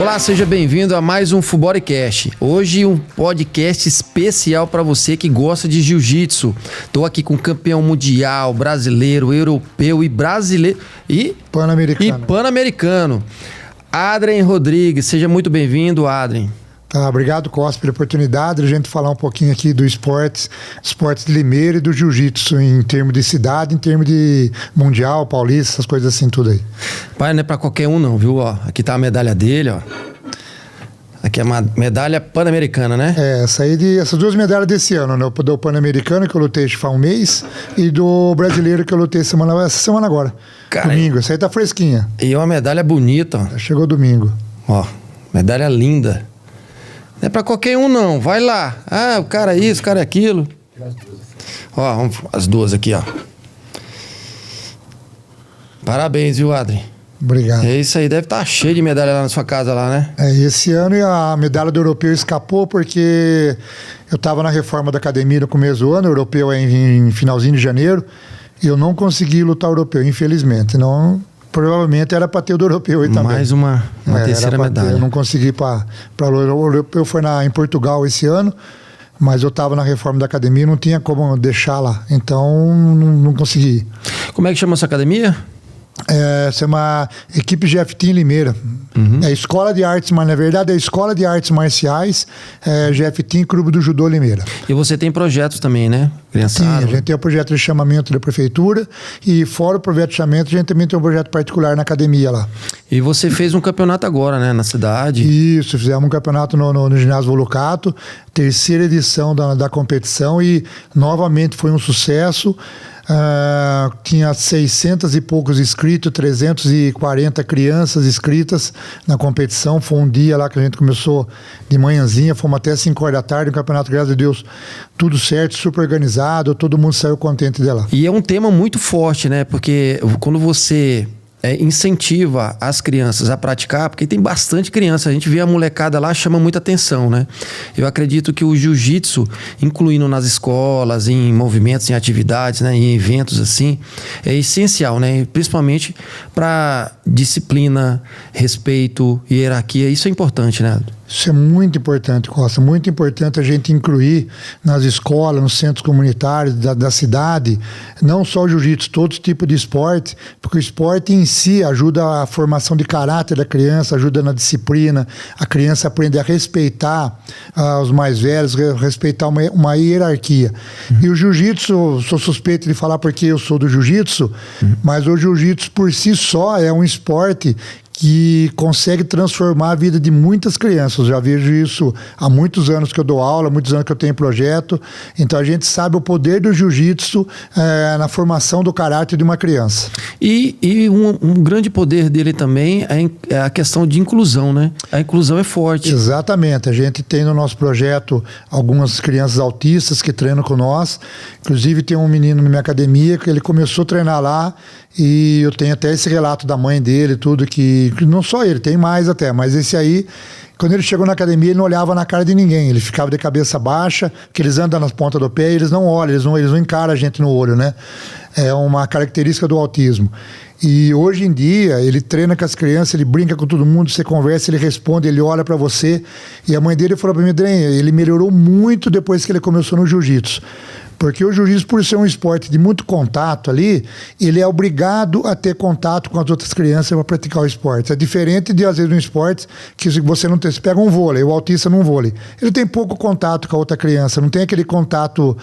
Olá, seja bem-vindo a mais um Fuborecast. Hoje um podcast especial para você que gosta de jiu-jitsu. Estou aqui com campeão mundial, brasileiro, europeu e brasileiro e pan-americano. Adrien Rodrigues, seja muito bem-vindo, Adrien. Tá, obrigado, Costa, pela oportunidade de a gente falar um pouquinho aqui do esportes de Limeira e do jiu-jitsu em termos de cidade, em termos de mundial, paulista, essas coisas assim, tudo aí. Pai, não é pra qualquer um não, viu? Ó, aqui tá a medalha dele, ó. Aqui é uma medalha pan-americana, né? Essas duas medalhas desse ano, né? Do pan-americano, que eu lutei faz um mês, e do brasileiro, que eu lutei essa semana agora. Cara, domingo, essa aí tá fresquinha. E é uma medalha bonita, ó. Chegou domingo. Ó, medalha linda. Não é pra qualquer um, não. Vai lá. Ah, o cara é isso, o cara é aquilo. Ó, vamos, as duas aqui, ó. Parabéns, viu, Adrien? Obrigado. É isso aí, deve estar cheio de medalha lá na sua casa, lá, né? Esse ano a medalha do europeu escapou porque eu estava na reforma da academia no começo do ano, o europeu é em finalzinho de janeiro, e eu não consegui lutar o europeu, infelizmente. Não... Provavelmente era para ter o do europeu aí também. Mais uma terceira medalha. Eu não consegui para o europeu, foi em Portugal esse ano, mas eu estava na reforma da academia e não tinha como deixar lá. Então não consegui. Como é que chama essa academia? Essa é uma equipe GF Team Limeira. Uhum. É Escola de Artes, mas na verdade é Escola de Artes Marciais, GF Team Clube do Judô Limeira. E você tem projetos também, né? Criançada. Sim, a gente tem o projeto de chamamento da prefeitura e fora o projeto de chamamento a gente também tem um projeto particular na academia lá. E você fez um campeonato agora, né? Na cidade. Isso, fizemos um campeonato no ginásio Volucato, terceira edição da competição e novamente foi um sucesso. Tinha 600 e poucos inscritos, 340 crianças inscritas na competição. Foi um dia lá que a gente começou de manhãzinha, fomos até 5 horas da tarde, um campeonato, graças a Deus, tudo certo, super organizado, todo mundo saiu contente dela. E é um tema muito forte, né? Porque quando você incentiva as crianças a praticar, porque tem bastante criança, a gente vê a molecada lá, chama muita atenção, né? Eu acredito que o jiu-jitsu, incluindo nas escolas, em movimentos, em atividades, né, em eventos assim, é essencial, né? Principalmente para disciplina, respeito, hierarquia, isso é importante, né? Isso é muito importante, Costa, muito importante a gente incluir nas escolas, nos centros comunitários da cidade, não só o jiu-jitsu, todo tipo de esporte, porque o esporte em si ajuda a formação de caráter da criança, ajuda na disciplina, a criança aprende a respeitar os mais velhos, respeitar uma hierarquia. E o jiu-jitsu, sou suspeito de falar porque eu sou do jiu-jitsu, mas o jiu-jitsu por si só é um esporte que consegue transformar a vida de muitas crianças. Eu já vejo isso há muitos anos que eu dou aula, muitos anos que eu tenho projeto. Então a gente sabe o poder do jiu-jitsu na formação do caráter de uma criança. E um grande poder dele também é a questão de inclusão, né? A inclusão é forte. Exatamente. A gente tem no nosso projeto algumas crianças autistas que treinam com nós. Inclusive tem um menino na minha academia que ele começou a treinar lá e eu tenho até esse relato da mãe dele, tudo que não só ele, tem mais até, mas esse aí, quando ele chegou na academia, ele não olhava na cara de ninguém, ele ficava de cabeça baixa, que eles andam nas pontas do pé e eles não olham, eles não encaram a gente no olho, né? É uma característica do autismo. E hoje em dia, ele treina com as crianças, ele brinca com todo mundo, você conversa, ele responde, ele olha pra você. E a mãe dele falou pra mim, ele melhorou muito depois que ele começou no jiu-jitsu. Porque o jiu-jitsu, por ser um esporte de muito contato ali, ele é obrigado a ter contato com as outras crianças para praticar o esporte. É diferente de, às vezes, um esporte que você não tem. Você pega um vôlei, o autista num vôlei. Ele tem pouco contato com a outra criança, não tem aquele contato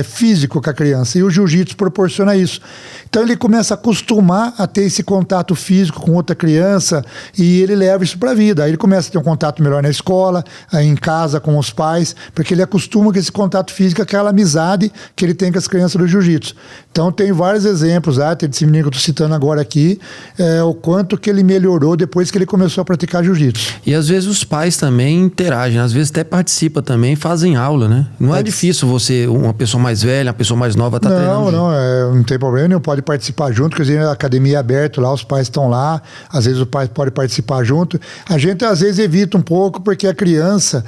físico com a criança. E o jiu-jitsu proporciona isso. Então ele começa a acostumar a ter esse contato físico com outra criança e ele leva isso para a vida. Aí ele começa a ter um contato melhor na escola, em casa, com os pais, porque ele acostuma com esse contato físico, aquela amizade que ele tem com as crianças do jiu-jitsu. Então tem vários exemplos, tem desse menino que eu estou citando agora aqui, o quanto que ele melhorou depois que ele começou a praticar jiu-jitsu. E às vezes os pais também interagem, às vezes até participam também, fazem aula, né? Não é difícil você, uma pessoa mais velha, uma pessoa mais nova, tá treinando. Não tem problema nenhum, pode participar junto, quer dizer, a academia é aberta lá, os pais estão lá, às vezes o pai pode participar junto. A gente às vezes evita um pouco, porque a criança,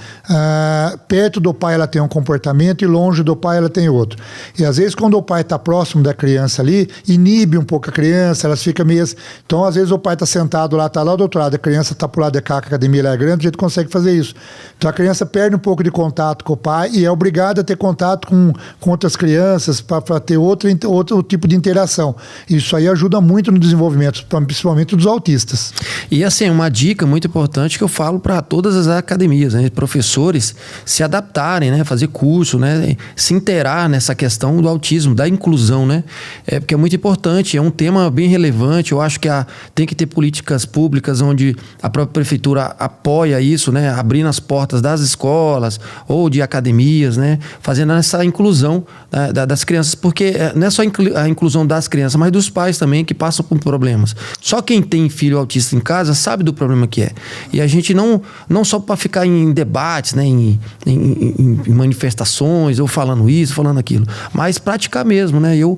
perto do pai ela tem um comportamento e longe do pai ela tem outro. E às vezes quando o pai está próximo da criança ali, inibe um pouco a criança, elas ficam meio... Então às vezes o pai está sentado lá, está lá do outro lado, a criança está pro lado de cá, a academia é grande, a gente consegue fazer isso. Então a criança perde um pouco de contato com o pai e é obrigada a ter contato com outras crianças para ter outro tipo de interação. Isso aí ajuda muito no desenvolvimento, principalmente dos autistas. E assim, uma dica muito importante que eu falo para todas as academias, né? Professores se adaptarem, né? Fazer curso, né? Se inteirar nessa questão do autismo, da inclusão, né? Porque é muito importante, é um tema bem relevante. Eu acho que tem que ter políticas públicas onde a própria prefeitura apoia isso, né? Abrindo as portas das escolas ou de academias, né? Fazendo essa inclusão, né? Das crianças, porque não é só a inclusão das crianças, mas dos pais também que passam por problemas. Só quem tem filho autista em casa sabe do problema que é. E a gente não só para ficar em debates, né? Em manifestações, ou falando isso, falando aquilo, mas praticar mesmo, né? Eu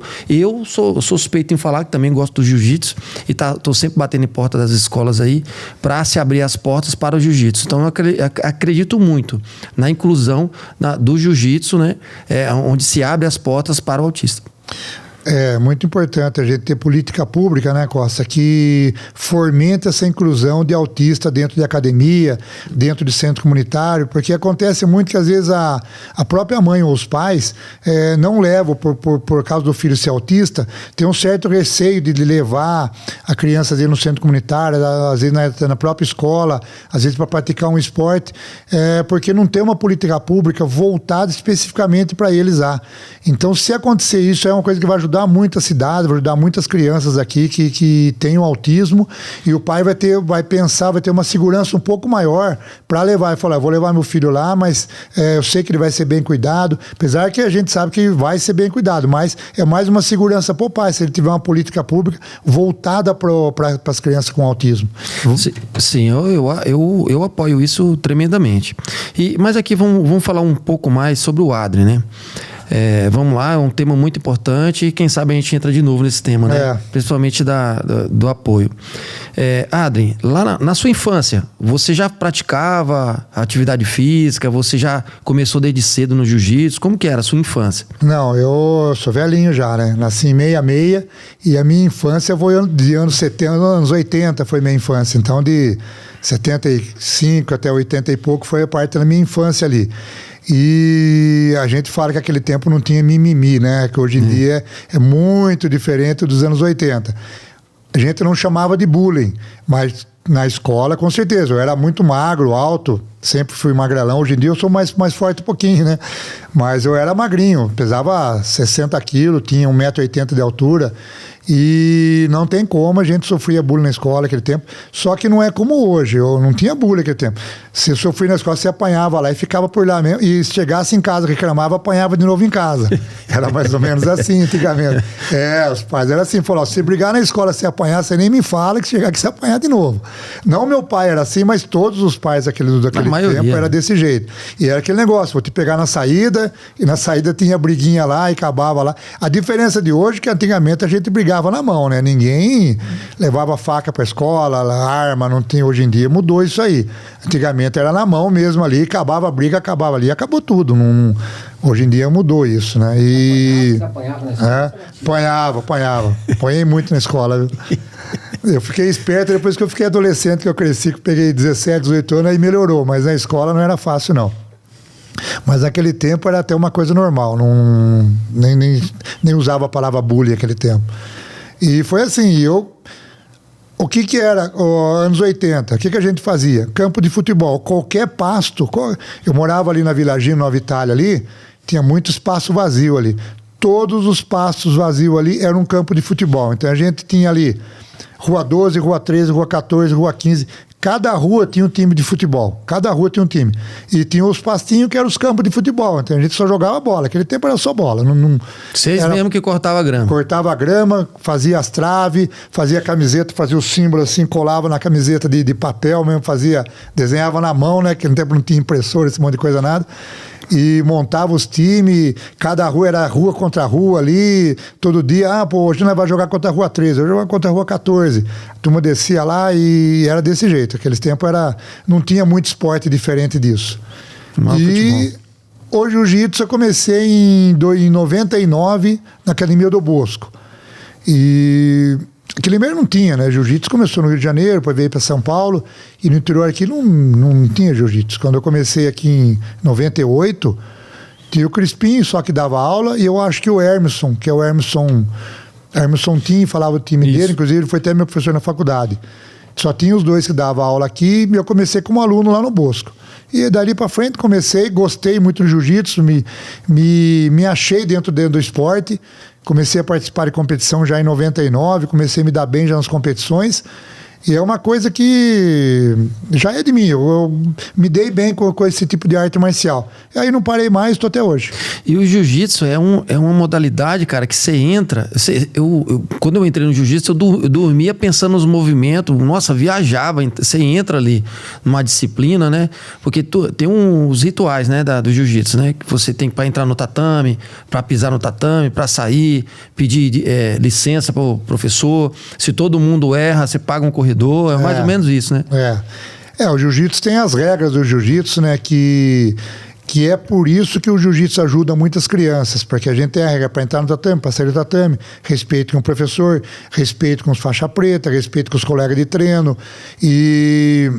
sou suspeito em falar que também gosto do jiu-jitsu e tô sempre batendo em porta das escolas aí para se abrir as portas para o jiu-jitsu. Então eu acredito muito na inclusão do jiu-jitsu, né? Onde se abre as portas para o autista. É muito importante a gente ter política pública, né, Costa, que fomente essa inclusão de autista dentro de academia, dentro de centro comunitário, porque acontece muito que às vezes a própria mãe ou os pais não levam, por causa do filho ser autista, tem um certo receio de levar a criança às vezes no centro comunitário, às vezes na própria escola, às vezes para praticar um esporte, porque não tem uma política pública voltada especificamente para eles lá. Então, se acontecer isso, é uma coisa que vai ajudar muito a cidade, vai ajudar muitas crianças aqui que têm o autismo, e o pai vai ter uma segurança um pouco maior para levar. E falar, vou levar meu filho lá, mas eu sei que ele vai ser bem cuidado, apesar que a gente sabe que vai ser bem cuidado, mas é mais uma segurança para o pai, se ele tiver uma política pública voltada para as crianças com autismo. Sim, eu apoio isso tremendamente. Mas aqui vamos falar um pouco mais sobre o Adri, né? Vamos lá, é um tema muito importante e quem sabe a gente entra de novo nesse tema, né? Principalmente do apoio. Adri, lá na sua infância, você já praticava atividade física? Você já começou desde cedo no jiu-jitsu? Como que era a sua infância? Não, eu sou velhinho já, né? Nasci em 66 e a minha infância foi de anos 70, anos 80 foi minha infância. Então de 75 até 80 e pouco foi a parte da minha infância ali. E a gente fala que aquele tempo não tinha mimimi, né? Que hoje em dia é muito diferente dos anos 80. A gente não chamava de bullying, mas na escola, com certeza. Eu era muito magro, alto, sempre fui magrelão. Hoje em dia eu sou mais forte um pouquinho, né? Mas eu era magrinho, pesava 60 quilos, tinha 1,80 m de altura. E não tem como, a gente sofria bullying na escola naquele tempo, só que não é como hoje, eu não tinha bullying naquele tempo. Se sofria na escola, você apanhava lá e ficava por lá mesmo, e se chegasse em casa, reclamava, apanhava de novo em casa. Era mais ou menos assim antigamente. Os pais eram assim, falaram, se brigar na escola, se apanhar, você nem me fala que chegar aqui você apanhar de novo. Não meu pai era assim, mas todos os pais daquele tempo era desse jeito. E era aquele negócio, vou te pegar na saída, e na saída tinha briguinha lá e acabava lá. A diferença de hoje é que antigamente a gente brigava na mão, né? Ninguém levava faca pra escola, arma, não tem. Hoje em dia mudou isso aí. Antigamente era na mão mesmo ali, acabava a briga, acabava ali, acabou tudo. Hoje em dia mudou isso, né? E apanhava na escola? Apanhava. Apanhei muito na escola, viu? Eu fiquei esperto depois que eu fiquei adolescente, que eu cresci, que eu peguei 17, 18 anos, aí melhorou, mas na escola não era fácil, não. Mas naquele tempo era até uma coisa normal, nem usava a palavra bullying naquele tempo. E foi assim, o que era anos 80? O que a gente fazia? Campo de futebol, qualquer pasto. Eu morava ali na Vilaginho, Nova Itália ali, tinha muito espaço vazio ali. Todos os pastos vazios ali eram um campo de futebol. Então a gente tinha ali Rua 12, Rua 13, Rua 14, Rua 15... Cada rua tinha um time de futebol. Cada rua tinha um time. E tinha os pastinhos que eram os campos de futebol. Então a gente só jogava bola. Aquele tempo era só bola. Vocês mesmo que cortava a grama. Cortava a grama, fazia as traves, fazia a camiseta, fazia o símbolo assim, colava na camiseta de papel mesmo, desenhava na mão, né? Que no tempo não tinha impressora, esse monte de coisa nada. E montava os times, cada rua era rua contra rua ali, todo dia, hoje nós vamos jogar contra a Rua 13, hoje vamos contra a Rua 14. A turma descia lá e era desse jeito. Aqueles tempos não tinha muito esporte diferente disso. Futebol. O jiu-jitsu eu comecei em 99 na Academia do Bosco. E aquele mesmo não tinha, né? Jiu-jitsu começou no Rio de Janeiro, depois veio para São Paulo, e no interior aqui não tinha jiu-jitsu. Quando eu comecei aqui em 98, tinha o Crispim, só que dava aula, e eu acho que o Hermeson, que é o Hermeson Tim, falava o time dele, inclusive ele foi até meu professor na faculdade. Só tinha os dois que davam aula aqui, e eu comecei como aluno lá no Bosco. E dali para frente comecei, gostei muito do jiu-jitsu, me achei dentro do esporte, comecei a participar de competição já em 99, comecei a me dar bem já nas competições. E é uma coisa que já é de mim, eu me dei bem com esse tipo de arte marcial. E aí não parei mais, estou até hoje. E o jiu-jitsu é uma modalidade, cara, que você entra... quando eu entrei no jiu-jitsu, eu dormia pensando nos movimentos, nossa, viajava. Você entra ali numa disciplina, né? Porque tem uns rituais, né, do jiu-jitsu, né? Que você tem para entrar no tatame, para pisar no tatame, para sair, pedir licença para o professor. Se todo mundo erra, você paga um corredor. É mais ou menos isso, né? O jiu-jitsu tem as regras do jiu-jitsu, né? Que é por isso que o jiu-jitsu ajuda muitas crianças, porque a gente tem a regra para entrar no tatame, para sair do tatame, respeito com o professor, respeito com os faixa preta, respeito com os colegas de treino, e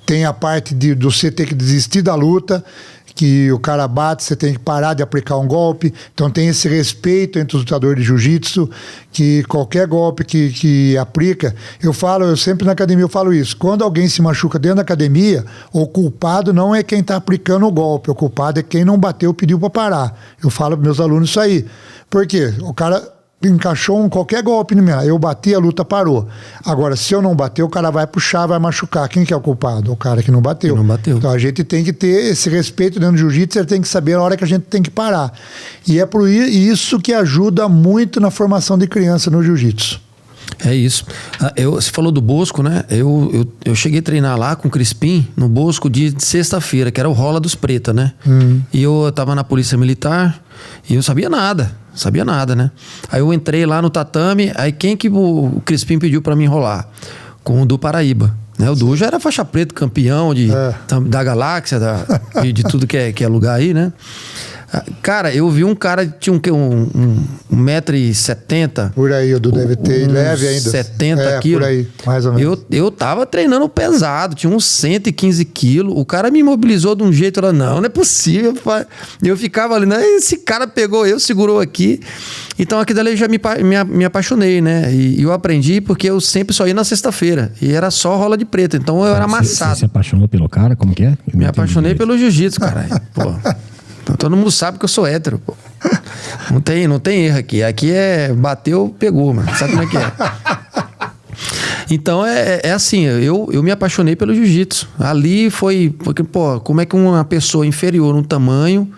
tem a parte do você ter que desistir da luta, que o cara bate, você tem que parar de aplicar um golpe. Então tem esse respeito entre os lutadores de jiu-jitsu, que qualquer golpe que aplica, eu sempre na academia eu falo isso, quando alguém se machuca dentro da academia, o culpado não é quem está aplicando o golpe, o culpado é quem não bateu, pediu para parar. Eu falo para meus alunos isso aí. Por quê? O cara encaixou qualquer golpe em mim, eu bati, a luta parou. Agora, se eu não bater, o cara vai puxar, vai machucar. Quem que é o culpado? O cara que não bateu. Então a gente tem que ter esse respeito dentro do jiu-jitsu, ele tem que saber a hora que a gente tem que parar. E é por isso que ajuda muito na formação de criança no jiu-jitsu. É isso. Você falou do Bosco, né? Eu cheguei a treinar lá com o Crispim, no Bosco, de sexta-feira, que era o Rola dos Preta, né? E eu tava na Polícia Militar e eu sabia nada, né? Aí eu entrei lá no tatame, aí quem que o Crispim pediu pra mim rolar? Com o do Paraíba. Né? O Du já era faixa preta, campeão da galáxia, de tudo que é lugar aí, né? Cara, eu vi um cara que tinha 1,70m. Por aí, o Du deve ter leve ainda. 70 quilos. Por aí, mais ou menos. Eu tava treinando pesado, tinha uns 115 quilos. O cara me imobilizou de um jeito, não é possível. Eu ficava ali, né? Esse cara pegou segurou aqui. Então aqui dali eu já me apaixonei, né? E eu aprendi porque eu sempre só ia na sexta-feira. E era só rola de preta, então eu era amassado. Você se apaixonou pelo cara? Como que é? Me apaixonei pelo jiu-jitsu, cara. Pô. Todo mundo sabe que eu sou hétero, pô. Não tem erro aqui. Aqui bateu, pegou, mano. Sabe como é que é? Então é assim, eu me apaixonei pelo jiu-jitsu. Ali foi, porque, pô, como é que uma pessoa inferior no tamanho,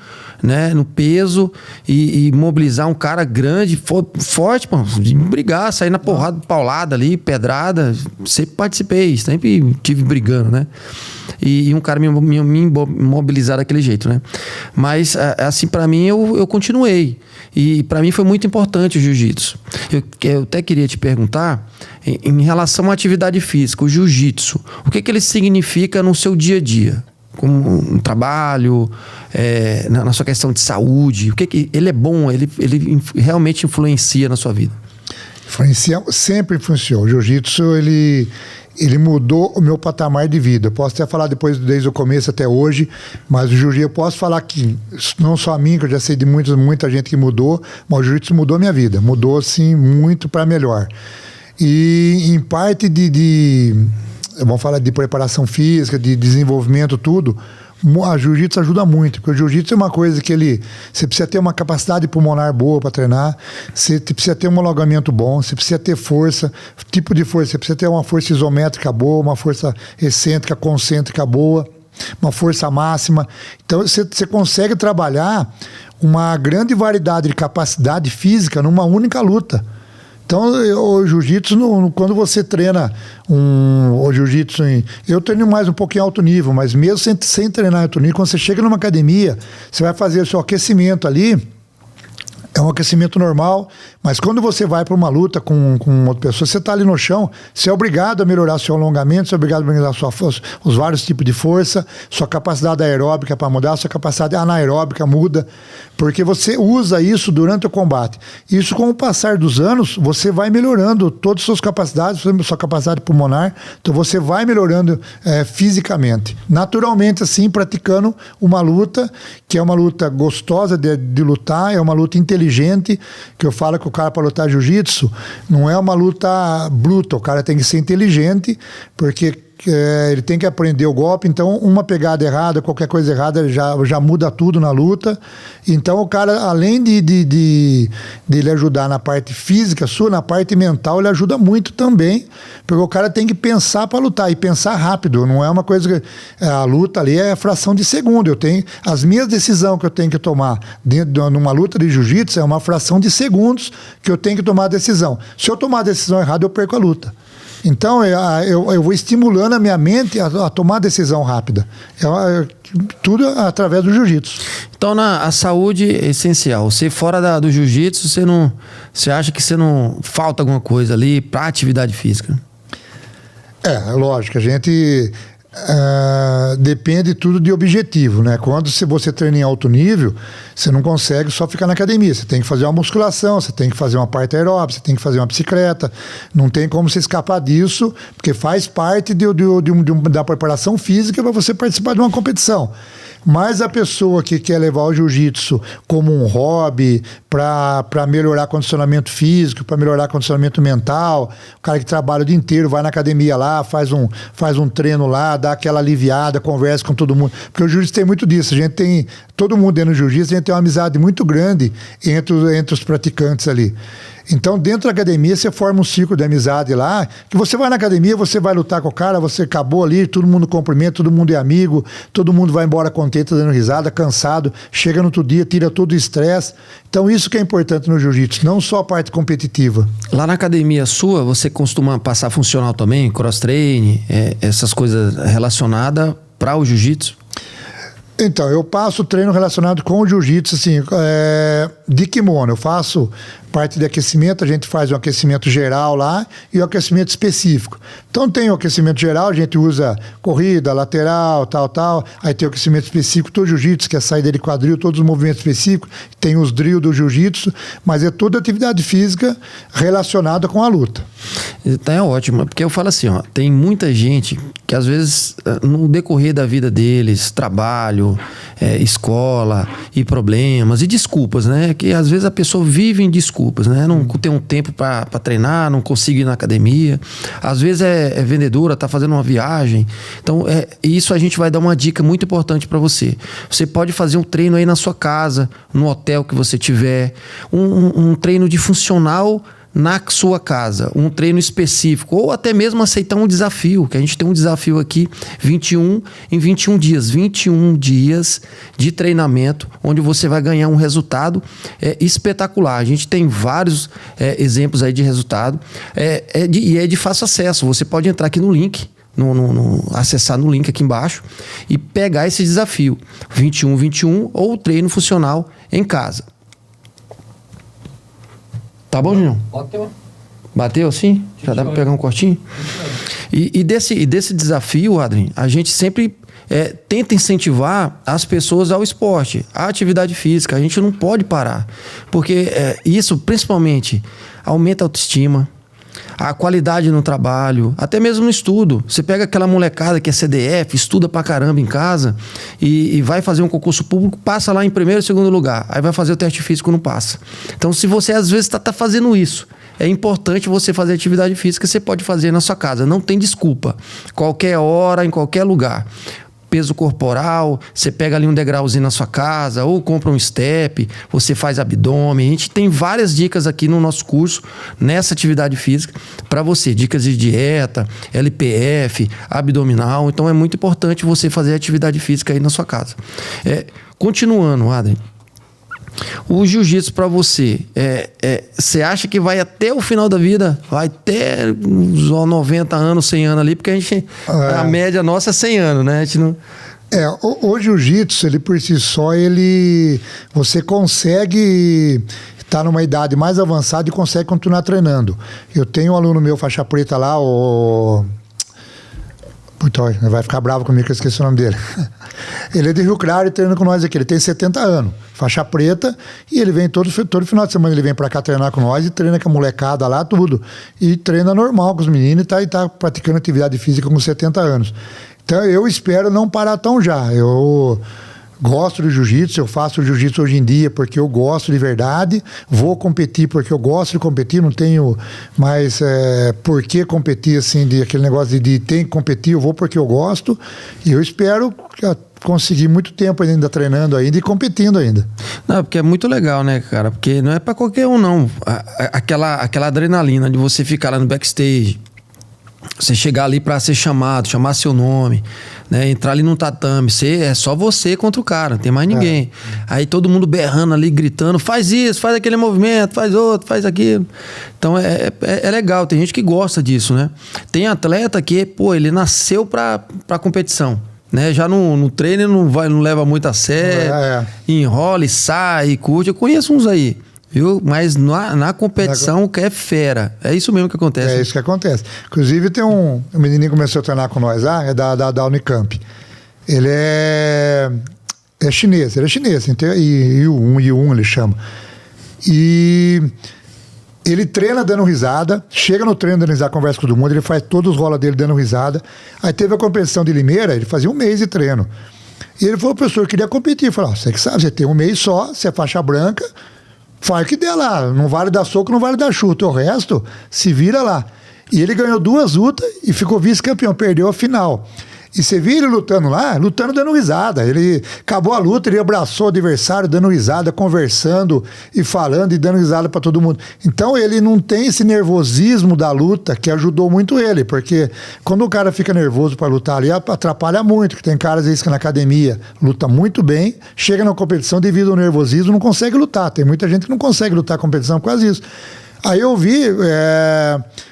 né, no peso, e mobilizar um cara grande, forte, pô, de brigar, sair na porrada, paulada ali, pedrada. Sempre participei, sempre tive brigando, né? E um cara me mobilizar daquele jeito, né? Mas, assim, pra mim, eu continuei. E pra mim foi muito importante o jiu-jitsu. Eu até queria te perguntar, em relação à atividade física, o jiu-jitsu, o que ele significa no seu dia a dia? Como um trabalho, na sua questão de saúde, o que ele é bom, ele realmente influencia na sua vida? Sempre influenciou. O jiu-jitsu, ele mudou o meu patamar de vida. Eu posso até falar depois, desde o começo até hoje, mas o jiu-jitsu, eu posso falar que, não só a mim, que eu já sei de muita gente que mudou, mas o jiu-jitsu mudou minha vida. Mudou, assim, muito para melhor. E em parte vamos falar de preparação física, de desenvolvimento, tudo, a jiu-jitsu ajuda muito, porque o jiu-jitsu é uma coisa que você precisa ter uma capacidade pulmonar boa para treinar, você precisa ter um alongamento bom, você precisa ter força, tipo de força, você precisa ter uma força isométrica boa, uma força excêntrica, concêntrica boa, uma força máxima. Então você consegue trabalhar uma grande variedade de capacidade física numa única luta. Então, o jiu-jitsu, quando você treina o jiu-jitsu, eu treino mais um pouco em alto nível, mas mesmo sem treinar em alto nível, quando você chega numa academia, você vai fazer o seu aquecimento ali, é um aquecimento normal, mas quando você vai para uma luta com outra pessoa, você está ali no chão, você é obrigado a melhorar seu alongamento, você é obrigado a melhorar os vários tipos de força, sua capacidade aeróbica para mudar, sua capacidade anaeróbica muda, porque você usa isso durante o combate. Isso, com o passar dos anos, você vai melhorando todas as suas capacidades, sua capacidade pulmonar, então você vai melhorando fisicamente. Naturalmente, assim, praticando uma luta, que é uma luta gostosa de lutar, é uma luta inteligente, que eu falo que o cara, para lutar jiu-jitsu, não é uma luta bruta, o cara tem que ser inteligente, porque ele tem que aprender o golpe, então uma pegada errada, qualquer coisa errada já muda tudo na luta. Então o cara, além de ele ajudar na parte física sua, na parte mental ele ajuda muito também, porque o cara tem que pensar para lutar, e pensar rápido, não é uma coisa que a luta ali é fração de segundo. Eu tenho as minhas decisões que eu tenho que tomar numa luta de jiu-jitsu, é uma fração de segundos que eu tenho que tomar a decisão. Se eu tomar a decisão errada, eu perco a luta. Então, eu vou estimulando a minha mente a tomar decisão rápida. Tudo através do jiu-jitsu. Então, a saúde é essencial. Você fora do jiu-jitsu, você acha que você não falta alguma coisa ali para atividade física? Lógico. A gente depende tudo de objetivo, né? Quando você treina em alto nível, você não consegue só ficar na academia. Você tem que fazer uma musculação, você tem que fazer uma parte aeróbica, você tem que fazer uma bicicleta. Não tem como você escapar disso, porque faz parte da preparação física para você participar de uma competição. Mas a pessoa que quer levar o jiu-jitsu como um hobby, para melhorar condicionamento físico, para melhorar condicionamento mental, o cara que trabalha o dia inteiro, vai na academia lá, faz um treino lá, dá aquela aliviada, conversa com todo mundo. Porque o jiu-jitsu tem muito disso. Todo mundo dentro do jiu-jitsu, a gente tem uma amizade muito grande entre os praticantes ali. Então, dentro da academia, você forma um ciclo de amizade lá, que você vai na academia, você vai lutar com o cara, você acabou ali, todo mundo cumprimenta, todo mundo é amigo, todo mundo vai embora contente, dando risada, cansado, chega no outro dia, tira todo o estresse. Então, isso que é importante no jiu-jitsu, não só a parte competitiva. Lá na academia sua, você costuma passar funcional também, cross-training, essas coisas relacionadas para o jiu-jitsu? Então, eu passo treino relacionado com o jiu-jitsu, assim, de kimono. Eu faço parte de aquecimento, a gente faz um aquecimento geral lá e o aquecimento específico. Então tem o aquecimento geral, a gente usa corrida, lateral, tal. Aí tem o aquecimento específico do jiu-jitsu, que é a saída de quadril, todos os movimentos específicos. Tem os drills do jiu-jitsu, mas é toda atividade física relacionada com a luta. Então é ótimo, porque eu falo assim, tem muita gente que às vezes no decorrer da vida deles, trabalho, escola e problemas e desculpas, né? Que às vezes a pessoa vive em desculpas, né? Não tem um tempo para treinar, não consigo ir na academia. Às vezes é vendedora, tá fazendo uma viagem. Então, isso a gente vai dar uma dica muito importante para você. Você pode fazer um treino aí na sua casa, no hotel que você tiver, um treino de funcional na sua casa, um treino específico, ou até mesmo aceitar um desafio, que a gente tem um desafio aqui, 21 dias, 21 dias de treinamento, onde você vai ganhar um resultado espetacular. A gente tem vários exemplos aí de resultado, e é de fácil acesso. Você pode entrar aqui no link, acessar no link aqui embaixo e pegar esse desafio, 21 ou treino funcional em casa. Tá bom, Julião? Bateu. Bateu, sim? Já dá para pegar um cortinho? E desse desafio, Adrien, a gente sempre tenta incentivar as pessoas ao esporte, à atividade física. A gente não pode parar. Porque isso, principalmente, aumenta a autoestima, a qualidade no trabalho, até mesmo no estudo. Você pega aquela molecada que é CDF, estuda pra caramba em casa e vai fazer um concurso público, passa lá em primeiro e segundo lugar. Aí vai fazer o teste físico, não passa. Então, se você às vezes tá fazendo isso, é importante você fazer atividade física, você pode fazer na sua casa. Não tem desculpa. Qualquer hora, em qualquer lugar. Peso corporal, você pega ali um degrauzinho na sua casa, ou compra um step, você faz abdômen. A gente tem várias dicas aqui no nosso curso, nessa atividade física, para você. Dicas de dieta, LPF, abdominal. Então é muito importante você fazer atividade física aí na sua casa. Continuando, Adrien. O jiu-jitsu para você, você acha que vai até o final da vida? Vai até uns 90 anos, 100 anos ali, porque a média nossa é 100 anos, né? A gente não... O jiu-jitsu, ele por si só, você consegue está numa idade mais avançada e consegue continuar treinando. Eu tenho um aluno meu, faixa preta lá, o... Puta, vai ficar bravo comigo que eu esqueci o nome dele. Ele é de Rio Claro e treina com nós aqui. Ele tem 70 anos, faixa preta, e ele vem todo final de semana, ele vem pra cá treinar com nós e treina com a molecada lá, tudo. E treina normal com os meninos e tá praticando atividade física com 70 anos. Então eu espero não parar tão já. Eu gosto do jiu-jitsu, eu faço jiu-jitsu hoje em dia porque eu gosto de verdade, vou competir porque eu gosto de competir, não tenho mais por que competir, assim, de aquele negócio de tem que competir, eu vou porque eu gosto, e eu espero conseguir muito tempo ainda treinando ainda e competindo ainda. Não, porque é muito legal, né, cara? Porque não é pra qualquer um, não. Aquela adrenalina de você ficar lá no backstage, você chegar ali pra ser chamado, chamar seu nome, né? Entrar ali no tatame, é só você contra o cara, não tem mais ninguém. Aí todo mundo berrando ali, gritando, faz isso, faz aquele movimento, faz outro, faz aquilo. Então é legal, tem gente que gosta disso, né? Tem atleta que, pô, ele nasceu pra competição, né? Já no treino não leva muito a sério, enrola e sai, curte. Eu conheço uns aí, viu? Mas na competição que é fera. É isso mesmo que acontece. É isso que acontece. Inclusive tem um menininho que começou a treinar com nós lá, é da Unicamp. Ele é chinês, então, Yun ele chama. E ele treina dando risada, chega no treino dando risada, conversa com todo mundo, ele faz todos os rola dele dando risada. Aí teve a competição de Limeira, ele fazia um mês de treino. E ele falou, professor, eu queria competir. Eu falei, você que sabe, você tem um mês só, você é faixa branca, faz o que der lá, não vale dar soco, não vale dar chute, o resto se vira lá. E ele ganhou 2 lutas e ficou vice-campeão, perdeu a final. E você viu ele lutando lá, lutando dando risada. Ele acabou a luta, ele abraçou o adversário dando risada, conversando e falando e dando risada para todo mundo. Então ele não tem esse nervosismo da luta que ajudou muito ele, porque quando o cara fica nervoso para lutar ali, atrapalha muito, que tem caras aí que na academia luta muito bem, chega na competição devido ao nervosismo, não consegue lutar. Tem muita gente que não consegue lutar competição por causa disso. Aí eu vi,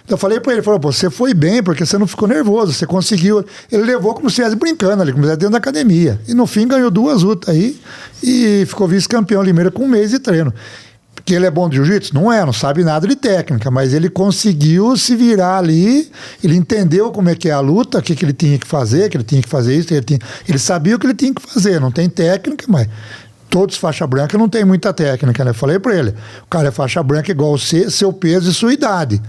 eu falei pra ele, falou, você foi bem porque você não ficou nervoso, você conseguiu. Ele levou como se estivesse brincando ali, como se estivesse dentro da academia. E no fim ganhou 2 lutas aí e ficou vice-campeão Limeira com 1 mês de treino. Porque ele é bom de jiu-jitsu? Não sabe nada de técnica, mas ele conseguiu se virar ali, ele entendeu como é que é a luta, o que ele tinha que fazer, que ele tinha que fazer isso, ele sabia o que ele tinha que fazer, não tem técnica, mas... Todos faixa branca não tem muita técnica, né? Eu falei pra ele, o cara é faixa branca igual você, seu peso e sua idade.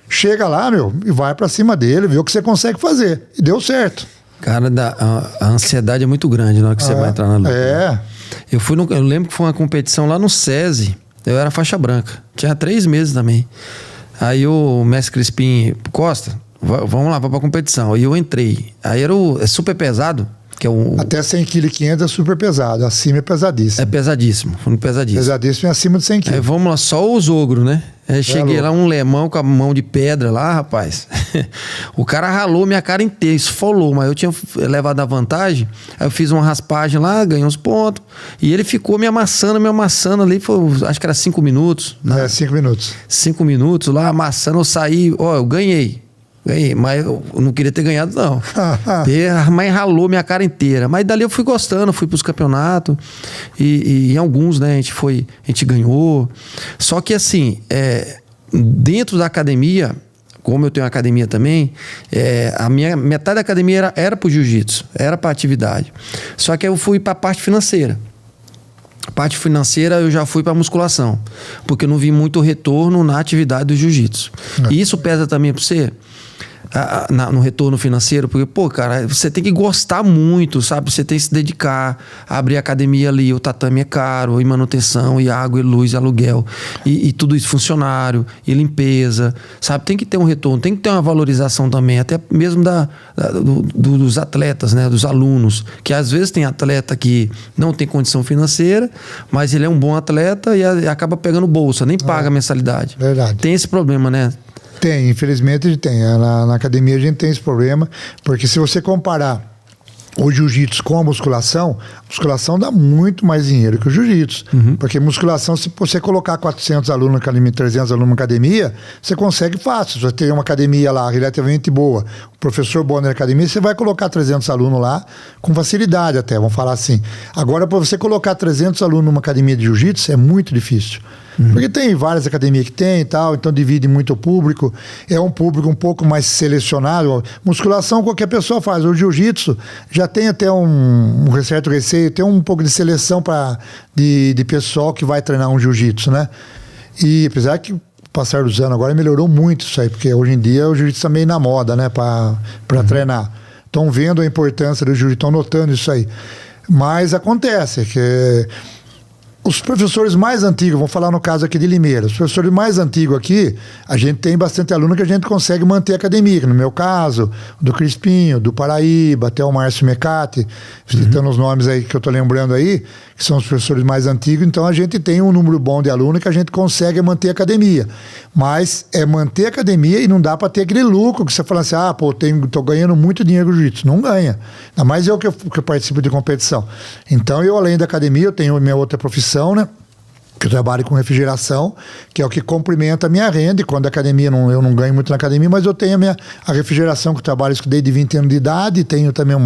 Chega lá, e vai pra cima dele, vê o que você consegue fazer. E deu certo. Cara, a ansiedade é muito grande na hora que você vai entrar na luta. Eu lembro que foi uma competição lá no SESI, eu era faixa branca, tinha 3 meses também. Aí o mestre Crispim, Costa, vamos lá, vamos pra competição. Aí eu entrei, aí era super pesado. Que é até 100 kg e 500 é super pesado, acima é pesadíssimo. É pesadíssimo, foi pesadíssimo. Pesadíssimo é acima de 100 kg. Aí vamos lá, só os ogros, né? Aí cheguei lá, um lemão com a mão de pedra lá, rapaz. O cara ralou minha cara inteira, esfolou, mas eu tinha levado a vantagem. Aí eu fiz uma raspagem lá, ganhei uns pontos. E ele ficou me amassando ali, acho que era 5 minutos. Né? 5 minutos. 5 minutos lá, amassando, eu saí, eu ganhei, mas eu não queria ter ganhado, não. Mas ralou minha cara inteira. Mas dali eu fui gostando, fui pros campeonatos. E em alguns, né, a gente ganhou. Só que assim, dentro da academia, como eu tenho academia também, a minha metade da academia era pro jiu-jitsu, era pra atividade. Só que eu fui pra parte financeira. A parte financeira eu já fui para musculação, porque eu não vi muito retorno na atividade do jiu-jitsu. E isso pesa também para você? No retorno financeiro, porque, pô, cara, você tem que gostar muito, sabe? Você tem que se dedicar, abrir academia ali, o tatame é caro, e manutenção, e água, e luz, e aluguel, e tudo isso, funcionário, e limpeza, sabe? Tem que ter um retorno, tem que ter uma valorização também, até mesmo dos atletas, né? Dos alunos, que às vezes tem atleta que não tem condição financeira, mas ele é um bom atleta e acaba pegando bolsa, nem paga a mensalidade. Verdade. Tem esse problema, né? Tem, infelizmente a gente tem. Na academia a gente tem esse problema, porque se você comparar o jiu-jitsu com a musculação dá muito mais dinheiro que o jiu-jitsu. Porque musculação, se você colocar 400 alunos na academia, 300 alunos na academia, você consegue fácil. Se você tem uma academia lá relativamente boa, o professor bom na academia, você vai colocar 300 alunos lá com facilidade até, vamos falar assim. Agora, para você colocar 300 alunos numa academia de jiu-jitsu, é muito difícil. Porque tem várias academias que tem e tal, então divide muito o público. É um público um pouco mais selecionado. Musculação qualquer pessoa faz. O jiu-jitsu já tem até um certo receio, tem um pouco de seleção de pessoal que vai treinar um jiu-jitsu, né? E apesar que o passar dos anos agora melhorou muito isso aí, porque hoje em dia o jiu-jitsu tá meio na moda, né? Para treinar. Estão vendo a importância do jiu-jitsu, estão notando isso aí. Mas acontece que os professores mais antigos, vamos falar no caso aqui de Limeira, os professores mais antigos aqui, a gente tem bastante aluno que a gente consegue manter a academia, que no meu caso, do Crispinho, do Paraíba, até o Márcio Mecati, citando os nomes aí que eu estou lembrando aí, que são os professores mais antigos, então a gente tem um número bom de alunos que a gente consegue manter a academia. Mas é manter a academia e não dá para ter aquele lucro que você fala assim, tô ganhando muito dinheiro no jiu-jitsu. Não ganha. Ainda mais eu que participo de competição. Então eu, além da academia, eu tenho minha outra profissão, né? Que eu trabalho com refrigeração, que é o que complementa a minha renda, e quando a academia, eu não ganho muito na academia, mas eu tenho a refrigeração, que eu trabalho desde 20 anos de idade, e tenho também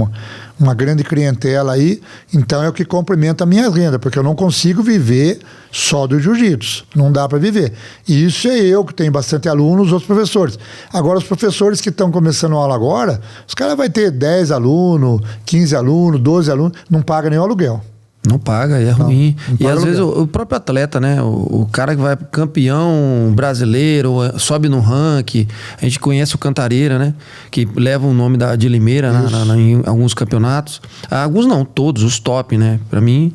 uma grande clientela aí, então é o que complementa a minha renda, porque eu não consigo viver só do jiu-jitsu, não dá para viver. E isso é eu, que tenho bastante alunos, os outros professores. Agora, os professores que estão começando a aula agora, os caras vão ter 10 alunos, 15 alunos, 12 alunos, não pagam nem o aluguel. Não paga, é ruim. E às vezes o próprio atleta, né? O cara que vai campeão brasileiro, sobe no ranking. A gente conhece o Cantareira, né? Que leva o nome de Limeira em alguns campeonatos. Alguns não, todos, os top, né? Pra mim,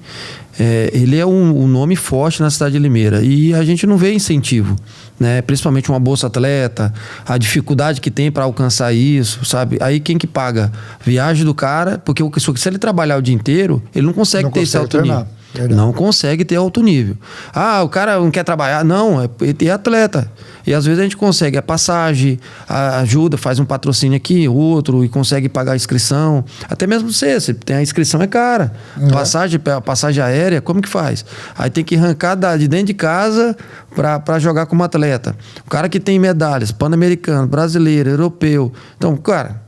ele é um nome forte na cidade de Limeira. E a gente não vê incentivo, né? Principalmente uma bolsa atleta, a dificuldade que tem para alcançar isso, sabe? Aí quem que paga? Viagem do cara, porque se ele trabalhar o dia inteiro, ele não consegue ter esse alto nível. Não consegue ter alto nível. O cara não quer trabalhar. Não, é atleta. E às vezes a gente consegue a passagem, ajuda, faz um patrocínio aqui, outro, e consegue pagar a inscrição. Até mesmo você tem a inscrição é cara. Passagem aérea, como que faz? Aí tem que arrancar de dentro de casa para jogar como atleta. O cara que tem medalhas, pan-americano, brasileiro, europeu. Então, cara,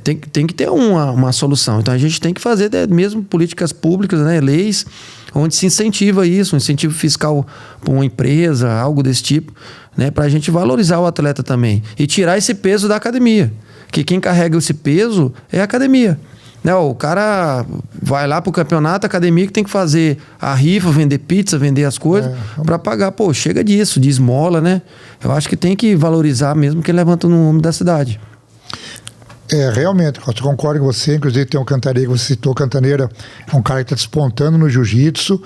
tem que ter uma solução. Então a gente tem que fazer mesmo políticas públicas, né, leis, onde se incentiva isso, um incentivo fiscal para uma empresa, algo desse tipo, né, para a gente valorizar o atleta também e tirar esse peso da academia. Que quem carrega esse peso é a academia. Né, o cara vai lá pro campeonato, a academia que tem que fazer a rifa, vender pizza, vender as coisas para pagar. Pô, chega disso, de esmola, né? Eu acho que tem que valorizar mesmo quem levanta no nome da cidade. Realmente, eu concordo com você. Inclusive tem um Cantareira que você citou. Cantareira é um cara que está despontando no jiu-jitsu,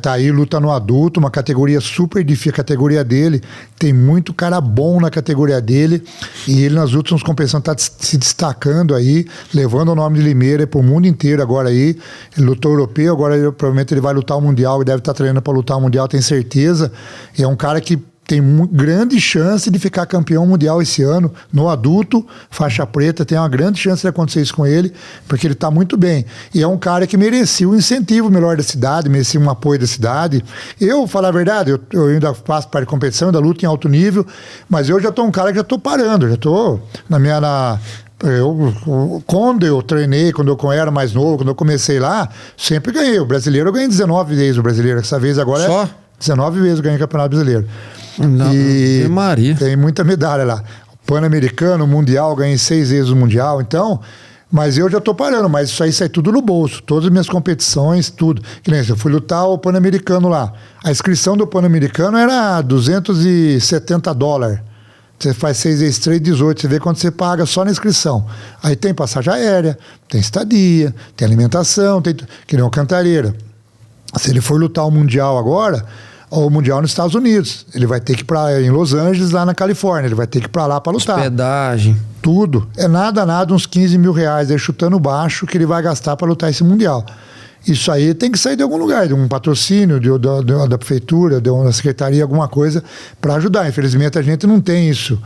tá aí, luta no adulto, uma categoria super difícil. A categoria dele tem muito cara bom na categoria dele, e ele nas últimas competições está se destacando aí, levando o nome de Limeira para o mundo inteiro agora aí. Ele lutou europeu, agora provavelmente ele vai lutar o mundial, deve estar treinando para lutar o mundial, tenho certeza. E é um cara que tem grande chance de ficar campeão mundial esse ano, no adulto, faixa preta, tem uma grande chance de acontecer isso com ele, porque ele está muito bem. E é um cara que merecia um incentivo melhor da cidade, merecia um apoio da cidade. Eu, falar a verdade, eu ainda faço parte de competição, ainda luto em alto nível, mas eu já estou um cara que já estou parando, já estou quando eu treinei, quando eu era mais novo, quando eu comecei lá, sempre ganhei. O brasileiro eu ganhei 19 vezes o brasileiro, essa vez agora Só? 19 vezes eu ganhei o Campeonato Brasileiro. Não, e Maria. Tem muita medalha lá. O Pan-Americano, o Mundial, ganhei 6 vezes o Mundial, então. Mas eu já tô parando, mas isso aí sai tudo no bolso. Todas as minhas competições, tudo. Que nem eu fui lutar o Pan-Americano lá. A inscrição do Pan-Americano era $270. Você faz 6 vezes 3, 18. Você vê quanto você paga só na inscrição. Aí tem passagem aérea, tem estadia, tem alimentação, tem que nem o Cantareira. Se ele for lutar o Mundial agora, o Mundial nos Estados Unidos, ele vai ter que ir para em Los Angeles, lá na Califórnia, ele vai ter que ir para lá para lutar. Hospedagem. Tudo. É nada, uns 15 mil reais, aí chutando baixo, que ele vai gastar para lutar esse Mundial. Isso aí tem que sair de algum lugar, de um patrocínio, da prefeitura, da secretaria, alguma coisa para ajudar. Infelizmente a gente não tem isso.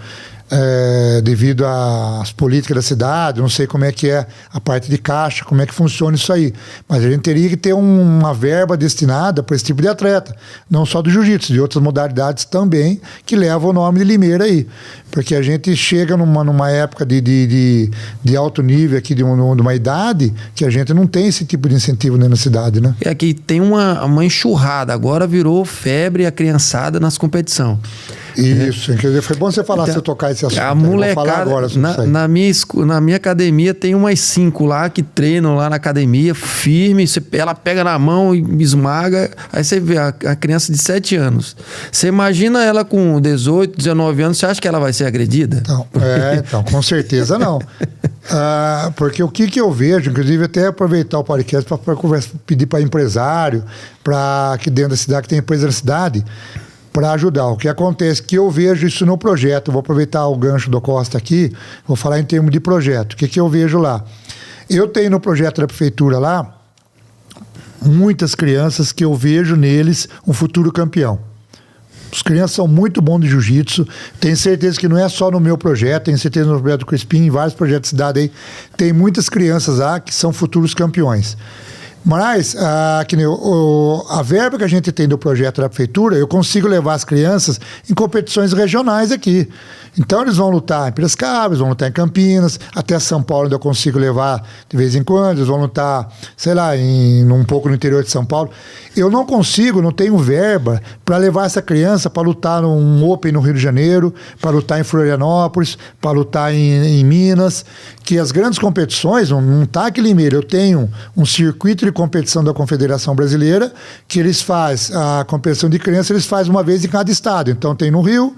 devido às políticas da cidade, não sei como é que é a parte de caixa, como é que funciona isso aí. Mas a gente teria que ter uma verba destinada para esse tipo de atleta, não só do jiu-jitsu, de outras modalidades também, que levam o nome de Limeira aí. Porque a gente chega numa época de alto nível aqui, de uma idade, que a gente não tem esse tipo de incentivo na cidade, né? É que tem uma enxurrada, agora virou febre a criançada nas competições. Isso, quer dizer, foi bom você falar, então, você tocar esse assunto. A molecada, vou falar agora na minha academia tem umas 5 lá que treinam lá na academia, firme, ela pega na mão e esmaga, aí você vê a criança de 7 anos. Você imagina ela com 18, 19 anos, você acha que ela vai ser agredida? Então, com certeza não. Porque o que eu vejo, inclusive até aproveitar o podcast para pedir para empresário, para aqui dentro da cidade, que tem empresa da cidade, para ajudar. O que acontece que eu vejo isso no projeto, vou aproveitar o gancho do Costa aqui, vou falar em termos de projeto. O que eu vejo lá? Eu tenho no projeto da prefeitura lá muitas crianças que eu vejo neles um futuro campeão. As crianças são muito bons de jiu-jitsu, tenho certeza que não é só no meu projeto, tenho certeza no projeto do Crispim, em vários projetos de cidade aí, tem muitas crianças lá que são futuros campeões. Mas a verba que a gente tem do projeto da prefeitura, eu consigo levar as crianças em competições regionais aqui. Então eles vão lutar em Piracicaba, eles vão lutar em Campinas, até São Paulo ainda eu consigo levar de vez em quando, eles vão lutar, sei lá, um pouco no interior de São Paulo. Eu não consigo, não tenho verba para levar essa criança para lutar num Open no Rio de Janeiro, para lutar em Florianópolis, para lutar em Minas, que as grandes competições, não está aqui em Limeira, eu tenho um circuito de competição da Confederação Brasileira, que eles fazem, a competição de criança eles fazem uma vez em cada estado. Então tem no Rio,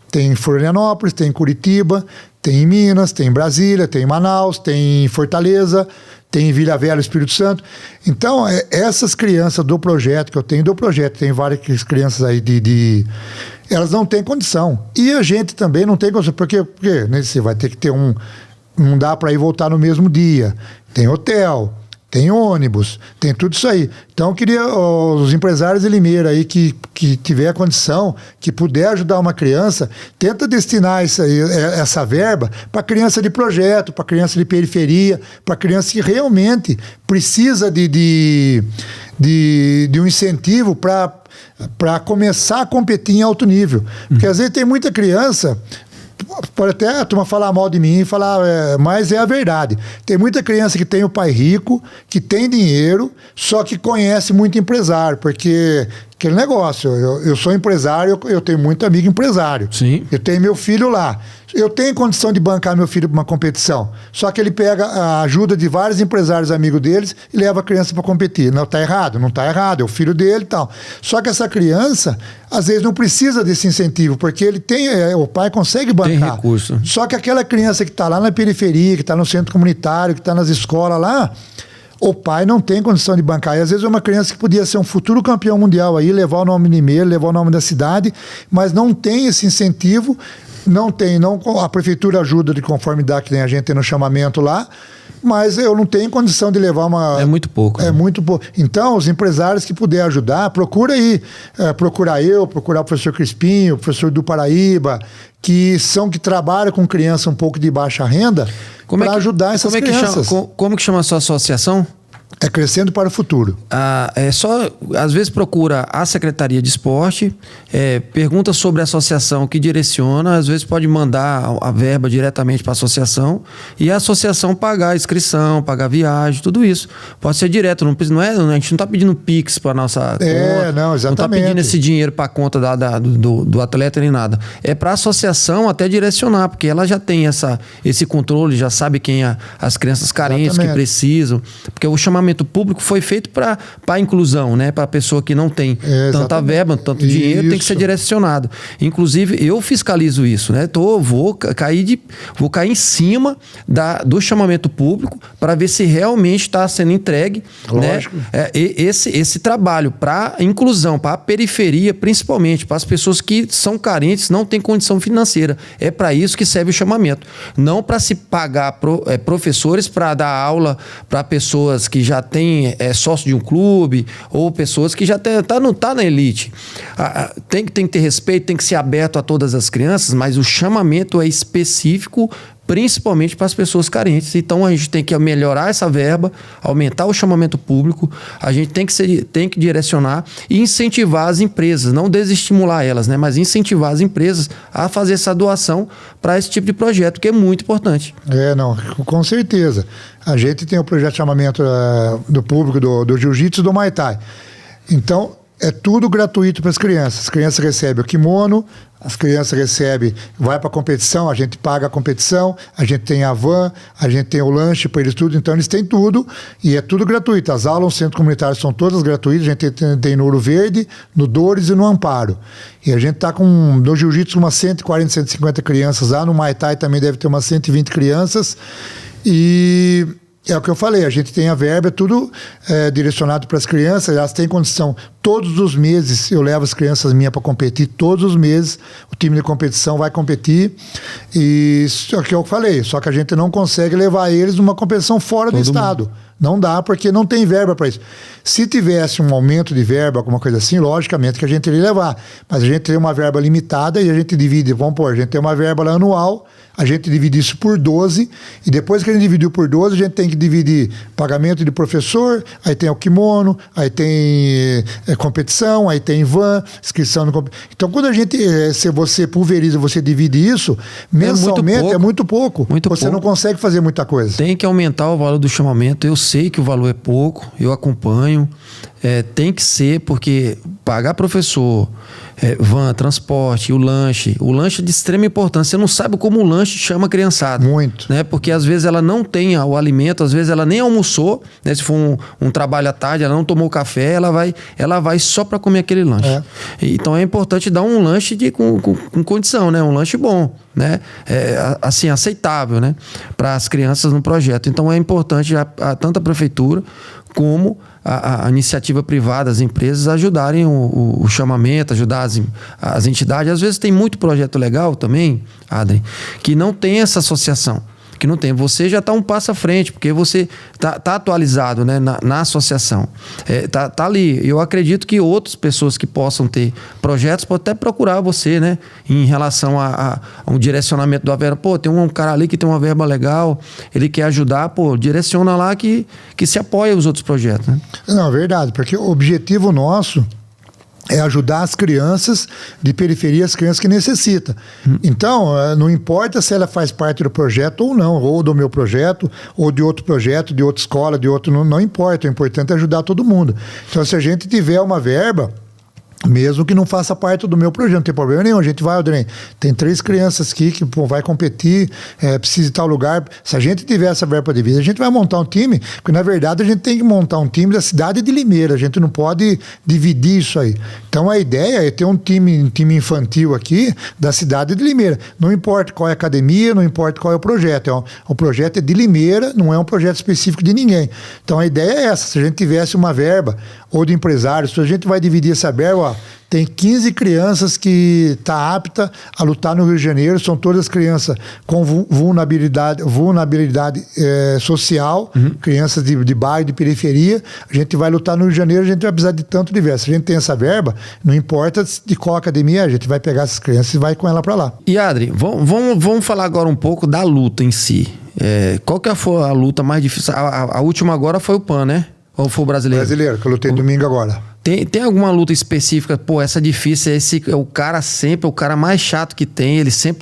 tem em Florianópolis, tem em Curitiba, tem em Minas, tem em Brasília, tem em Manaus, tem em Fortaleza, tem em Vila Velha, Espírito Santo. Então, essas crianças do projeto, que eu tenho do projeto, tem várias crianças aí elas não têm condição. E a gente também não tem condição, porque né, você vai ter que ter não dá para ir voltar no mesmo dia. Tem hotel, tem ônibus, tem tudo isso aí. Então eu queria os empresários de Limeira aí que tiver a condição, que puder ajudar uma criança, tenta destinar essa verba para criança de projeto, para criança de periferia, para criança que realmente precisa de um incentivo para começar a competir em alto nível. Porque às vezes tem muita criança... Pode até a turma falar mal de mim e falar, mas é a verdade. Tem muita criança que tem o pai rico, que tem dinheiro, só que conhece muito empresário, porque aquele negócio, eu sou empresário, eu tenho muito amigo empresário. Sim. Eu tenho meu filho lá. Eu tenho condição de bancar meu filho para uma competição, só que ele pega a ajuda de vários empresários amigos deles e leva a criança para competir. Não está errado, não está errado, é o filho dele e tal. Só que essa criança, às vezes, não precisa desse incentivo, porque ele tem, o pai consegue bancar. Tem recurso. Só que aquela criança que está lá na periferia, que está no centro comunitário, que está nas escolas lá, o pai não tem condição de bancar. E às vezes é uma criança que podia ser um futuro campeão mundial aí, levar o nome de Limeira, levar o nome da cidade, mas não tem esse incentivo. A prefeitura ajuda de conformidade que tem a gente tem no chamamento lá, mas eu não tenho condição de levar uma... É muito pouco. É muito pouco. Então, os empresários que puder ajudar, procura aí. Procurar o professor Crispim, o professor do Paraíba, que trabalham com criança um pouco de baixa renda, para ajudar essas crianças. Como que chama a sua associação? É Crescendo para o Futuro. Às vezes procura a Secretaria de Esporte, pergunta sobre a associação que direciona, às vezes pode mandar a verba diretamente para a associação e a associação pagar a inscrição, pagar a viagem, tudo isso. Pode ser direto, a gente não está pedindo Pix para a nossa conta, não, exatamente. Não está pedindo esse dinheiro para a conta do atleta nem nada. É para a associação até direcionar, porque ela já tem esse controle, já sabe quem as crianças carentes que precisam, porque o chamamento público foi feito para a inclusão, né? Para a pessoa que não tem tanta verba, tanto dinheiro, tem que ser direcionado. Inclusive, eu fiscalizo isso, né? Vou cair em cima do chamamento público para ver se realmente está sendo entregue, lógico, né? Esse trabalho para a inclusão, para a periferia, principalmente, para as pessoas que são carentes, não têm condição financeira. É para isso que serve o chamamento. Não para se pagar professores para dar aula para pessoas que já tem sócio de um clube, ou pessoas que já tá na elite. Tem que ter respeito, tem que ser aberto a todas as crianças, mas o chamamento é específico principalmente para as pessoas carentes. Então a gente tem que melhorar essa verba, aumentar o chamamento público, a gente tem que direcionar e incentivar as empresas, não desestimular elas, né? Mas incentivar as empresas a fazer essa doação para esse tipo de projeto, que é muito importante. Não, com certeza. A gente tem o projeto de chamamento do público do Jiu-Jitsu e do Muay Thai. Então, é tudo gratuito para as crianças. As crianças recebem o kimono, as crianças recebem, vai para a competição, a gente paga a competição, a gente tem a van, a gente tem o lanche para eles tudo, então eles têm tudo e é tudo gratuito. As aulas no centro comunitário são todas gratuitas, a gente tem no Ouro Verde, no Dores e no Amparo. E a gente está no Jiu-Jitsu umas 140, 150 crianças lá, no Muay Thai também deve ter umas 120 crianças e... É o que eu falei, a gente tem a verba, tudo direcionado para as crianças, elas têm condição, todos os meses eu levo as crianças minhas para competir, todos os meses o time de competição vai competir, e é o que eu falei, só que a gente não consegue levar eles numa competição fora do estado. Não dá, porque não tem verba para isso. Se tivesse um aumento de verba, alguma coisa assim, logicamente que a gente iria levar, mas a gente tem uma verba limitada e a gente divide, vamos pôr, a gente tem uma verba lá anual, a gente divide isso por 12, e depois que a gente dividiu por 12, a gente tem que dividir pagamento de professor, aí tem o kimono, aí tem competição, aí tem van, inscrição no... Então, quando a gente, se você pulveriza, você divide isso, mensalmente é muito pouco. Você não consegue fazer muita coisa. Tem que aumentar o valor do chamamento, eu sei que o valor é pouco, eu acompanho, tem que ser, porque pagar professor, van, transporte, o lanche é de extrema importância. Você não sabe como o lanche chama a criançada. Muito. Né? Porque às vezes ela não tem o alimento, às vezes ela nem almoçou, né? Se for um trabalho à tarde, ela não tomou café, ela vai só para comer aquele lanche. Então é importante dar um lanche com condição, né? Um lanche bom, né? Assim, aceitável, né? Para as crianças no projeto. Então é importante tanto a prefeitura como a iniciativa privada, as empresas ajudarem o chamamento, ajudar as entidades. Às vezes tem muito projeto legal também, Adrien, que não tem essa associação. Que não tem. Você já está um passo à frente, porque você tá atualizado, né, na associação. Tá ali. Eu acredito que outras pessoas que possam ter projetos podem até procurar você, né, em relação a um direcionamento da verba. Pô, tem um cara ali que tem uma verba legal, ele quer ajudar, pô, direciona lá que se apoia os outros projetos, né? Não, é verdade, porque o objetivo nosso é ajudar as crianças de periferia, as crianças que necessitam. Então, não importa se ela faz parte do projeto ou não, ou do meu projeto, ou de outro projeto, de outra escola, de outro... Não importa, o importante é ajudar todo mundo. Então, se a gente tiver uma verba, mesmo que não faça parte do meu projeto, não tem problema nenhum, a gente vai, Adrien, tem 3 crianças aqui que vai competir, precisa de tal lugar, se a gente tiver essa verba de vida, a gente vai montar um time, porque na verdade a gente tem que montar um time da cidade de Limeira, a gente não pode dividir isso aí. Então a ideia é ter um time infantil aqui da cidade de Limeira, não importa qual é a academia, não importa qual é o projeto, o projeto é de Limeira, não é um projeto específico de ninguém. Então a ideia é essa, se a gente tivesse uma verba, ou de empresários, se a gente vai dividir essa verba, tem 15 crianças que tá apta a lutar no Rio de Janeiro, são todas crianças com vulnerabilidade social, crianças de bairro, de periferia. A gente vai lutar no Rio de Janeiro, a gente vai precisar de tanto diverso. Se a gente tem essa verba, não importa de qual academia, a gente vai pegar essas crianças e vai com ela para lá. E Adrien, vamos falar agora um pouco da luta em si. Qual que foi a luta mais difícil? A última agora foi o PAN, né? Ou foi o brasileiro? Brasileiro, que eu lutei domingo agora. Tem alguma luta específica? Pô, essa é difícil, esse é o cara sempre, o cara mais chato que tem, ele sempre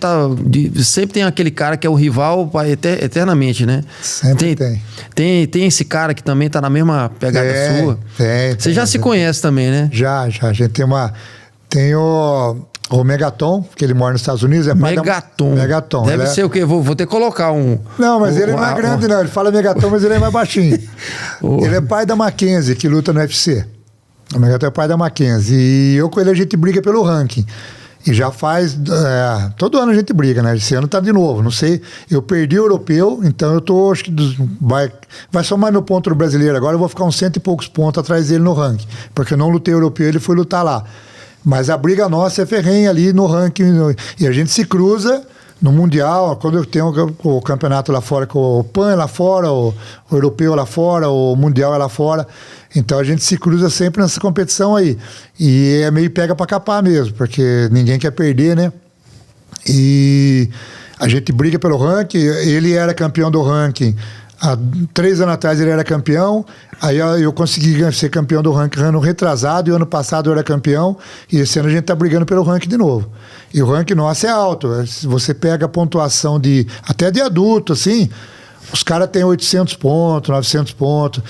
tem aquele cara que é o rival eternamente, né? Sempre tem. Tem esse cara que também tá na mesma pegada sua? Você já se conhece também, né? Já. A gente tem o Megaton, que ele mora nos Estados Unidos. Megaton. Deve ser o quê? Vou ter que colocar um... Não, mas ele não é grande, não. Ele fala Megaton, mas ele é mais baixinho. Ele é pai da Mackenzie, que luta no UFC. O Megaton é pai da Mackenzie. E eu com ele a gente briga pelo ranking. E já faz... todo ano a gente briga, né? Esse ano tá de novo. Não sei. Eu perdi o europeu, então eu tô... Acho que vai somar meu ponto no brasileiro. Agora eu vou ficar uns 100 e poucos pontos atrás dele no ranking. Porque eu não lutei europeu, ele foi lutar lá. Mas a briga nossa é ferrenha ali no ranking. E a gente se cruza No Mundial, quando eu tenho o campeonato lá fora, com o PAN é lá fora, o Europeu é lá fora, o Mundial é lá fora. Então a gente se cruza sempre nessa competição aí. E é meio pega pra capar mesmo, porque ninguém quer perder, né? E a gente briga pelo ranking. Ele era campeão do ranking. Há 3 anos atrás ele era campeão, aí eu consegui ser campeão do ranking ano retrasado, e ano passado eu era campeão, e esse ano a gente tá brigando pelo ranking de novo. E o ranking nosso é alto. Se você pega a pontuação até de adulto, assim, os caras têm 800 pontos, 900 pontos.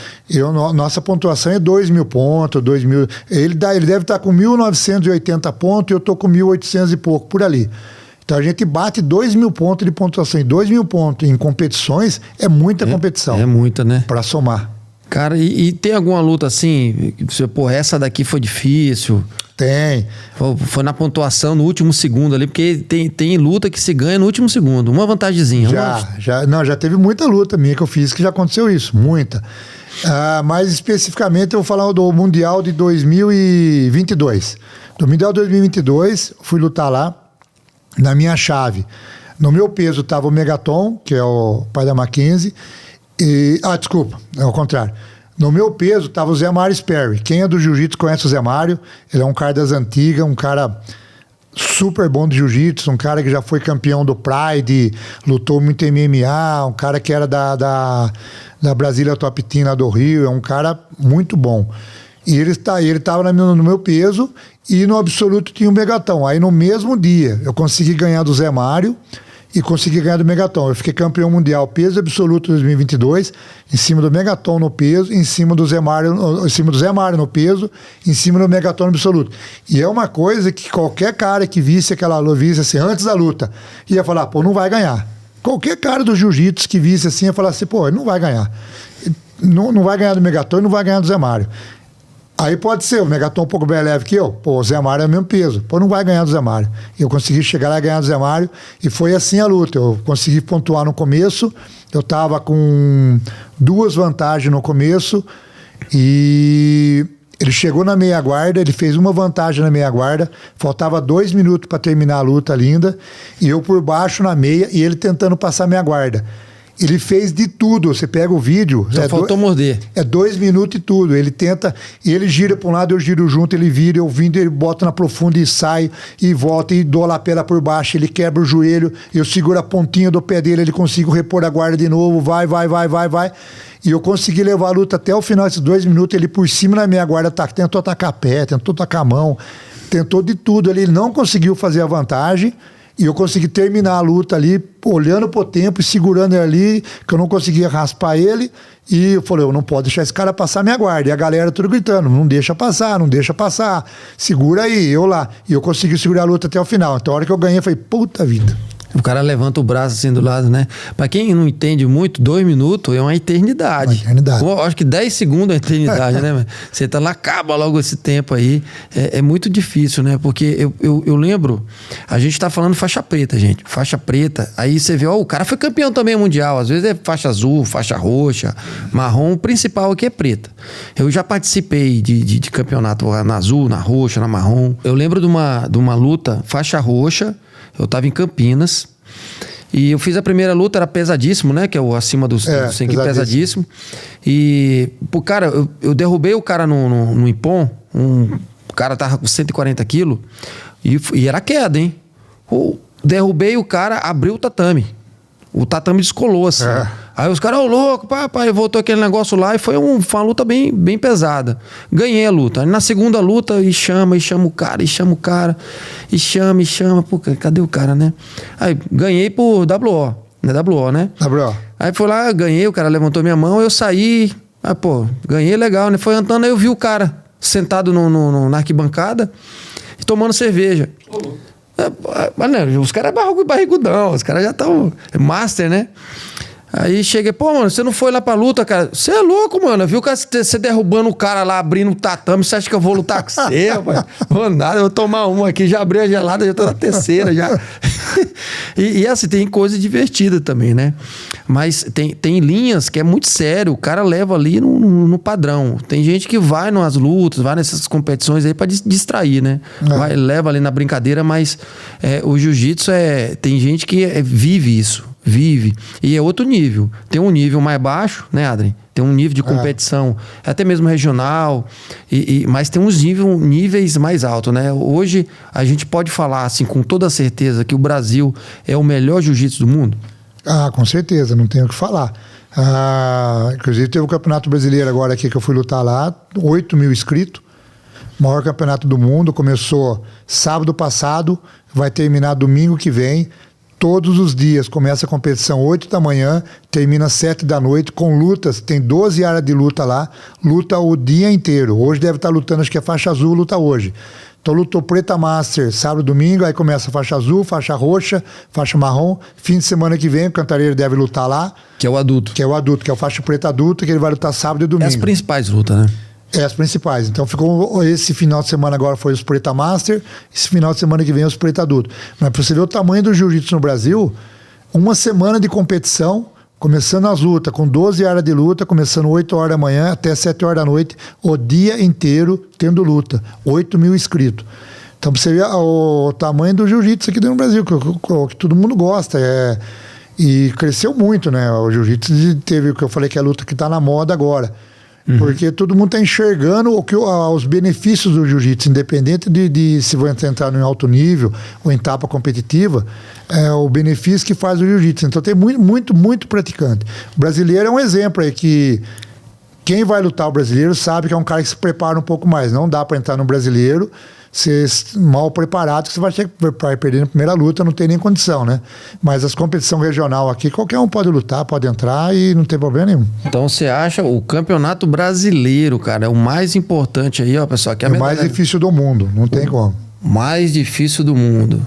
Nossa pontuação é 2.000 pontos, 2.000. Ele deve estar com 1.980 pontos e eu tô com 1.800 e pouco, por ali. Então a gente bate 2.000 pontos de pontuação. E 2.000 pontos em competições é muita competição. É muita, né? Pra somar. Cara, e tem alguma luta assim? Pô, essa daqui foi difícil. Tem. Foi na pontuação no último segundo ali, porque tem luta que se ganha no último segundo. Uma vantagemzinha. Já teve muita luta minha que eu fiz que já aconteceu isso. Muita. Mais especificamente eu vou falar do Mundial de 2022. Do Mundial 2022, fui lutar lá. Na minha chave, no meu peso estava o Megaton, que é o pai da Mackenzie, desculpa, é o contrário. No meu peso estava o Zé Mário Sperry. Quem é do jiu-jitsu conhece o Zé Mário, ele é um cara das antigas, um cara super bom de jiu-jitsu, um cara que já foi campeão do Pride, lutou muito MMA, um cara que era da Brasília Top Team lá do Rio, é um cara muito bom. E ele estava no meu peso, e no absoluto tinha o Megaton. Aí no mesmo dia eu consegui ganhar do Zé Mário e consegui ganhar do Megaton. Eu fiquei campeão mundial peso absoluto 2022, em cima do Megaton no peso, em cima do Zé Mário no peso, em cima do Megaton no absoluto. E é uma coisa que qualquer cara que visse assim, antes da luta, ia falar, pô, não vai ganhar. Qualquer cara do jiu-jitsu que visse assim, ia falar assim, pô, ele não vai ganhar. Não vai ganhar do Megaton e não vai ganhar do Zé Mário. Aí pode ser, o Megaton um pouco bem leve que eu. Pô, o Zé Mário é o mesmo peso. Pô, não vai ganhar do Zé Mário. Eu consegui chegar lá e ganhar do Zé Mário. E foi assim a luta. Eu consegui pontuar no começo. Eu tava com 2 vantagens no começo. E ele chegou na meia guarda. Ele fez uma vantagem na meia guarda. Faltava 2 minutos para terminar a luta linda. E eu por baixo na meia. E ele tentando passar a meia guarda. Ele fez de tudo. Você pega o vídeo... Só faltou morder. É 2 minutos e tudo. Ele tenta... Ele gira para um lado, eu giro junto. Ele vira, eu vindo, ele bota na profunda e sai. E volta e dou a lapela por baixo. Ele quebra o joelho. Eu seguro a pontinha do pé dele. Ele consigo repor a guarda de novo. Vai. E eu consegui levar a luta até o final desses 2 minutos. Ele por cima da minha guarda tentou atacar pé, tentou atacar a mão. Tentou de tudo. Ele não conseguiu fazer a vantagem. E eu consegui terminar a luta ali, olhando pro tempo e segurando ele ali, que eu não conseguia raspar ele. E eu falei, eu não posso deixar esse cara passar minha guarda. E a galera tudo gritando, não deixa passar. Segura aí, eu lá. E eu consegui segurar a luta até o final. Então a hora que eu ganhei, eu falei, puta vida. O cara levanta o braço assim do lado, né? Pra quem não entende muito, 2 minutos é uma eternidade. Uma eternidade. Eu acho que 10 segundos é uma eternidade, né? Você tá lá, acaba logo esse tempo aí. É muito difícil, né? Porque eu lembro, a gente tá falando faixa preta, gente. Faixa preta. Aí você vê, ó, o cara foi campeão também mundial. Às vezes é faixa azul, faixa roxa, marrom. O principal aqui é preta. Eu já participei de campeonato na azul, na roxa, na marrom. Eu lembro de uma luta, faixa roxa. Eu tava em Campinas e eu fiz a primeira luta, era pesadíssimo, né? Que é o acima do 100 quilos, pesadíssimo. E, pô, cara, eu derrubei o cara no Ippon, o cara tava com 140 quilos e era queda, hein? Derrubei o cara, abriu o tatame. O tatame descolou, assim. Aí os caras, ô louco, papai, voltou aquele negócio lá e foi uma luta bem pesada. Ganhei a luta. Aí na segunda luta, e chama o cara. Pô, cadê o cara, né? Aí ganhei por WO, né? WO, né? WO. Aí foi lá, ganhei, o cara levantou minha mão, eu saí. Aí, pô, ganhei legal, né? Foi andando, aí eu vi o cara sentado na arquibancada e tomando cerveja. Mas não, os caras é barrigudão, os caras já estão master, né? Aí cheguei, pô, mano, você não foi lá pra luta, cara? Você é louco, mano. Viu você derrubando o cara lá, abrindo o tatame, você acha que eu vou lutar com você, rapaz? Vou nada, eu vou tomar uma aqui, já abri a gelada, já tô na terceira, já. E assim, tem coisa divertida também, né? Mas tem linhas que é muito sério. O cara leva ali no padrão. Tem gente que vai nas lutas, vai nessas competições aí pra distrair, né? Leva ali na brincadeira, mas o jiu-jitsu tem gente que vive isso. Vive. E é outro nível. Tem um nível mais baixo, né, Adrien? Tem um nível de competição, até mesmo regional, mas tem uns níveis mais altos, né? Hoje, a gente pode falar, assim, com toda certeza, que o Brasil é o melhor jiu-jitsu do mundo? Ah, com certeza, não tenho o que falar. Inclusive, teve o Campeonato Brasileiro agora aqui que eu fui lutar lá, 8 mil inscritos. Maior campeonato do mundo, começou sábado passado, vai terminar domingo que vem. Todos os dias, começa a competição 8 da manhã, termina 7 da noite, com lutas, tem 12 áreas de luta lá, luta o dia inteiro. Hoje deve estar lutando, acho que é faixa azul, luta hoje. Então lutou Preta Master, sábado, domingo, aí começa faixa azul, faixa roxa, faixa marrom. Fim de semana que vem, o Cantareiro deve lutar lá. Que é o adulto. Que é o adulto, que é o faixa preta adulta, que ele vai lutar sábado e domingo. É as principais lutas, né? As principais. Então ficou esse final de semana agora foi os Preta Master, esse final de semana que vem os Preta Adulto. Mas para você ver o tamanho do jiu-jitsu no Brasil, uma semana de competição, começando as lutas, com 12 horas de luta, começando 8 horas da manhã até 7 horas da noite, o dia inteiro tendo luta. 8 mil inscritos. Então pra você ver o tamanho do jiu-jitsu aqui no Brasil, que todo mundo gosta. E cresceu muito, né? O jiu-jitsu teve o que eu falei que é a luta que está na moda agora. Porque todo mundo está enxergando os benefícios do jiu-jitsu, independente de se vai entrar em alto nível ou em etapa competitiva, o benefício que faz o jiu-jitsu. Então tem muito praticante. O brasileiro é um exemplo aí que quem vai lutar o brasileiro sabe que é um cara que se prepara um pouco mais. Não dá para entrar no brasileiro ser mal preparado, que você vai perder na primeira luta, não tem nem condição, né? Mas as competições regional aqui, qualquer um pode lutar, pode entrar e não tem problema nenhum. Então você acha o campeonato brasileiro, cara, é o mais importante aí, ó, pessoal. Que é o mais difícil do mundo, não tem como. Mais difícil do mundo.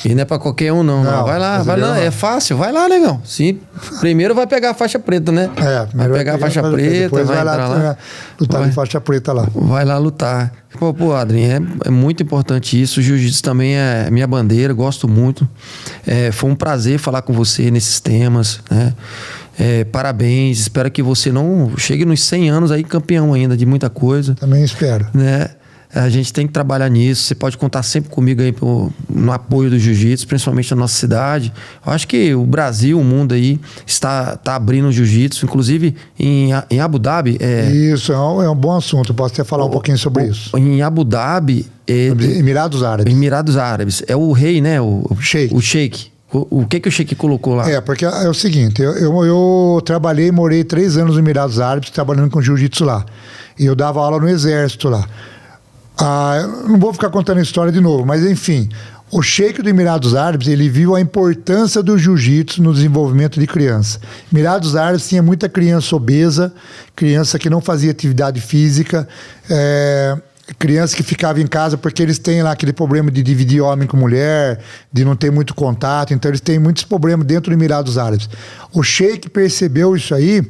E não é pra qualquer um, não. Vai lá, é fácil, vai lá, negão. Sim, primeiro vai pegar a faixa preta, né? Vai pegar a faixa preta, depois vai entrar lá. Lutar de faixa preta lá. Vai lá lutar. Pô, Adrien, é muito importante isso. O jiu-jitsu também é minha bandeira, gosto muito. Foi um prazer falar com você nesses temas, né? Parabéns, espero que você não chegue nos 100 anos aí campeão ainda de muita coisa. Também espero. Né? A gente tem que trabalhar nisso. Você pode contar sempre comigo aí no apoio do jiu-jitsu, principalmente na nossa cidade. Eu acho que o Brasil, o mundo aí, está abrindo o jiu-jitsu, inclusive em Abu Dhabi. Isso, é um bom assunto. Eu posso até falar um pouquinho sobre isso. Em Abu Dhabi... Emirados Árabes. Emirados Árabes. É o rei, né? O Sheik. O Sheik. O que o Sheik colocou lá? Porque é o seguinte, eu trabalhei e morei 3 anos nos Emirados Árabes, trabalhando com jiu-jitsu lá. E eu dava aula no exército lá. Eu não vou ficar contando a história de novo, mas enfim, o Sheik dos Emirados Árabes, ele viu a importância do jiu-jitsu no desenvolvimento de criança. Emirados Árabes tinha muita criança obesa, criança que não fazia atividade física, criança que ficava em casa porque eles têm lá aquele problema de dividir homem com mulher, de não ter muito contato, então eles têm muitos problemas dentro dos Emirados Árabes. O Sheik percebeu isso aí.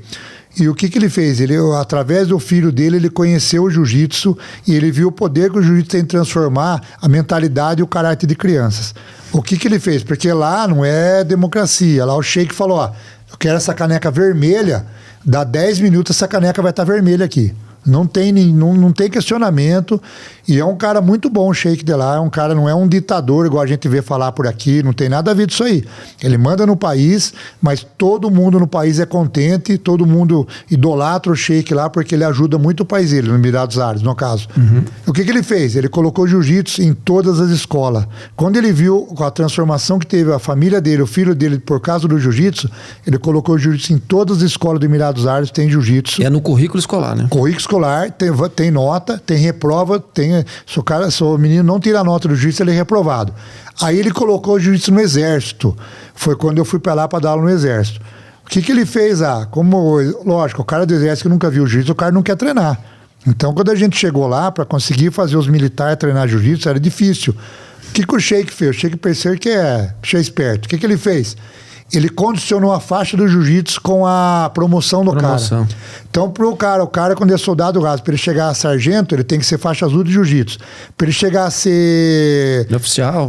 E o que ele fez? Ele, através do filho dele, ele conheceu o jiu-jitsu e ele viu o poder que o jiu-jitsu tem em transformar a mentalidade e o caráter de crianças. O que ele fez? Porque lá não é democracia. Lá o Sheik falou, eu quero essa caneca vermelha, dá 10 minutos essa caneca vai estar vermelha aqui. Não tem questionamento. E é um cara muito bom, o Sheik de lá. Não é um ditador, igual a gente vê falar por aqui. Não tem nada a ver disso aí. Ele manda no país, mas todo mundo no país é contente. Todo mundo idolatra o Sheik lá, porque ele ajuda muito o país dele, no Emirados Árabes, no caso. O que ele fez? Ele colocou jiu-jitsu em todas as escolas. Quando ele viu a transformação que teve a família dele, o filho dele, por causa do jiu-jitsu, ele colocou jiu-jitsu em todas as escolas do Emirados Árabes, tem jiu-jitsu. É no currículo escolar, né? Currículo escolar, tem nota, tem reprova, se o menino não tira a nota do jiu-jitsu, ele é reprovado. Aí ele colocou o jiu-jitsu no exército. Foi quando eu fui para lá para dar aula no exército. O que ele fez? Lógico, o cara do exército que nunca viu jiu-jitsu, o cara não quer treinar. Então, quando a gente chegou lá para conseguir fazer os militares treinar jiu-jitsu, era difícil. O que o Sheik fez? O Sheik percebeu que é esperto. O que ele fez? ele condicionou a faixa do jiu-jitsu com a promoção do cara. Então, o cara quando é soldado raso, para ele chegar a sargento, ele tem que ser faixa azul de jiu-jitsu. Para ele chegar a ser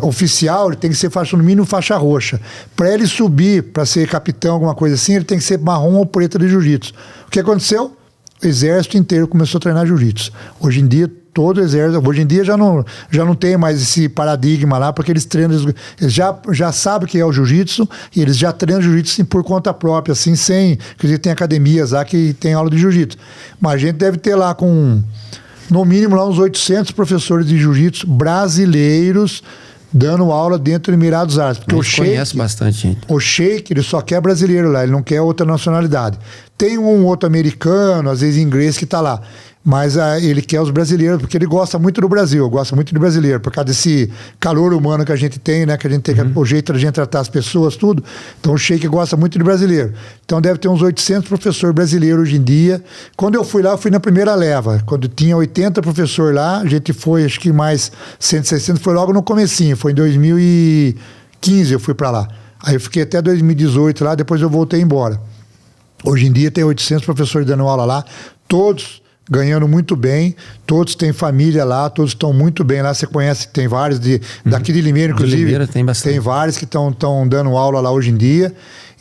oficial, ele tem que ser faixa, no mínimo, faixa roxa. Para ele subir, para ser capitão, alguma coisa assim, ele tem que ser marrom ou preto de jiu-jitsu. O que aconteceu? O exército inteiro começou a treinar jiu-jitsu. Hoje em dia, todo o exército, hoje em dia já não tem mais esse paradigma lá, porque eles treinam, eles já sabem o que é o jiu-jitsu, e eles já treinam jiu-jitsu assim, por conta própria, assim, sem, porque tem academias lá que tem aula de jiu-jitsu. Mas a gente deve ter lá no mínimo lá uns 800 professores de jiu-jitsu brasileiros dando aula dentro do Emirados Árabes. Porque o Sheik conhece bastante gente. O Sheik, ele só quer brasileiro lá, ele não quer outra nacionalidade. Tem um outro americano, às vezes inglês, que tá lá. Mas ele quer os brasileiros, porque ele gosta muito do Brasil, gosta muito de brasileiro, por causa desse calor humano que a gente tem, né? Que a gente tem o jeito da gente tratar as pessoas, tudo. Então o Sheik gosta muito de brasileiro. Então deve ter uns 800 professores brasileiros hoje em dia. Quando eu fui lá, eu fui na primeira leva. Quando tinha 80 professores lá, a gente foi, acho que mais 160, foi logo no comecinho, foi em 2015 eu fui para lá. Aí eu fiquei até 2018 lá, depois eu voltei embora. Hoje em dia tem 800 professores dando aula lá, todos ganhando muito bem, todos têm família lá, todos estão muito bem lá. Você conhece, tem vários daqui de Limeira, inclusive. De Limeira tem vários que estão dando aula lá hoje em dia.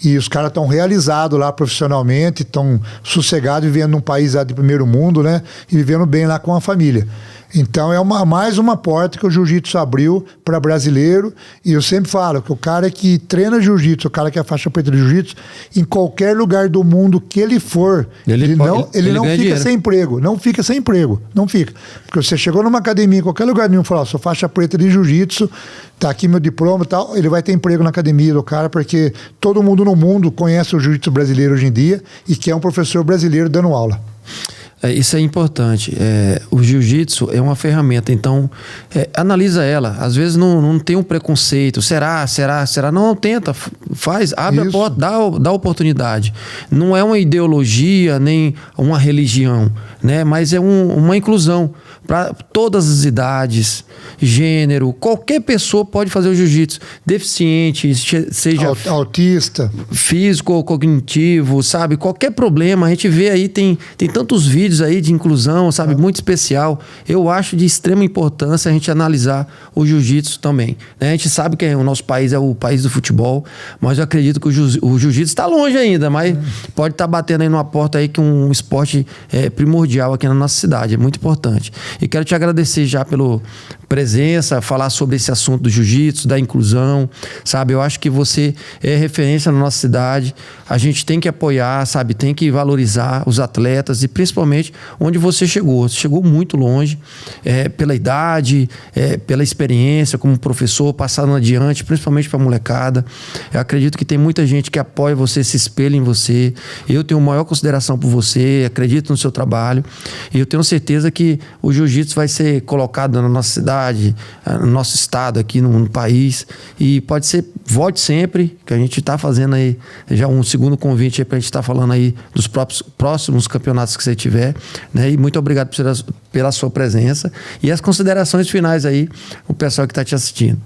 E os caras estão realizados lá profissionalmente, estão sossegados, vivendo num país lá de primeiro mundo, né? E vivendo bem lá com a família. Então é mais uma porta que o jiu-jitsu abriu para brasileiro. E eu sempre falo que o cara que treina jiu-jitsu, o cara que é faixa preta de jiu-jitsu, em qualquer lugar do mundo que ele for, ele não fica sem emprego. Não fica sem emprego. Não fica. Porque você chegou numa academia, em qualquer lugar nenhum, falou, sou faixa preta de jiu-jitsu, tá aqui meu diploma e tal, ele vai ter emprego na academia do cara, porque todo mundo no mundo conhece o jiu-jitsu brasileiro hoje em dia e quer um professor brasileiro dando aula. Isso é importante. O jiu-jitsu é uma ferramenta, então analisa ela. Às vezes não tem um preconceito. Será? Não, tenta, faz, abre a porta, dá oportunidade. Não é uma ideologia nem uma religião, né? Mas é uma inclusão para todas as idades, gênero. Qualquer pessoa pode fazer o jiu-jitsu. Deficiente, seja autista, físico ou cognitivo, sabe? Qualquer problema, a gente vê aí, tem tantos vídeos aí de inclusão, sabe? Muito especial. Eu acho de extrema importância a gente analisar o jiu-jitsu também, né? A gente sabe que o nosso país é o país do futebol, mas eu acredito que o jiu-jitsu está longe ainda, mas pode estar batendo aí numa porta aí que um esporte primordial aqui na nossa cidade, é muito importante. E quero te agradecer já pela presença, falar sobre esse assunto do jiu-jitsu, da inclusão, sabe? Eu acho que você é referência na nossa cidade. A gente tem que apoiar, sabe? Tem que valorizar os atletas e principalmente onde você chegou. Você chegou muito longe, pela idade, pela experiência como professor, passando adiante, principalmente para a molecada. Eu acredito que tem muita gente que apoia você, se espelha em você. Eu tenho maior consideração por você, acredito no seu trabalho e eu tenho certeza que o jiu-jitsu vai ser colocado na nossa cidade, no nosso estado, aqui no país, e pode ser, volte sempre, que a gente está fazendo aí já um segundo convite para a gente estar falando aí dos próximos campeonatos que você tiver, né? E muito obrigado pela sua presença e as considerações finais aí, o pessoal que está te assistindo.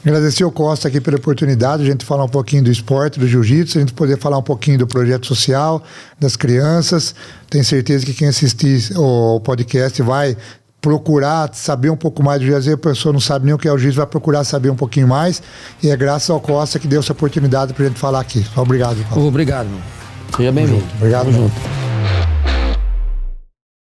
Agradecer ao Costa aqui pela oportunidade, a gente falar um pouquinho do esporte, do jiu-jitsu, a gente poder falar um pouquinho do projeto social, das crianças. Tenho certeza que quem assistir o podcast vai procurar saber um pouco mais do jiu-jitsu. A pessoa não sabe nem o que é o jiu-jitsu, vai procurar saber um pouquinho mais. E é graças ao Costa que deu essa oportunidade para a gente falar aqui. Obrigado, Paulo. Obrigado, meu. Seja bem-vindo. Obrigado. Tamo junto.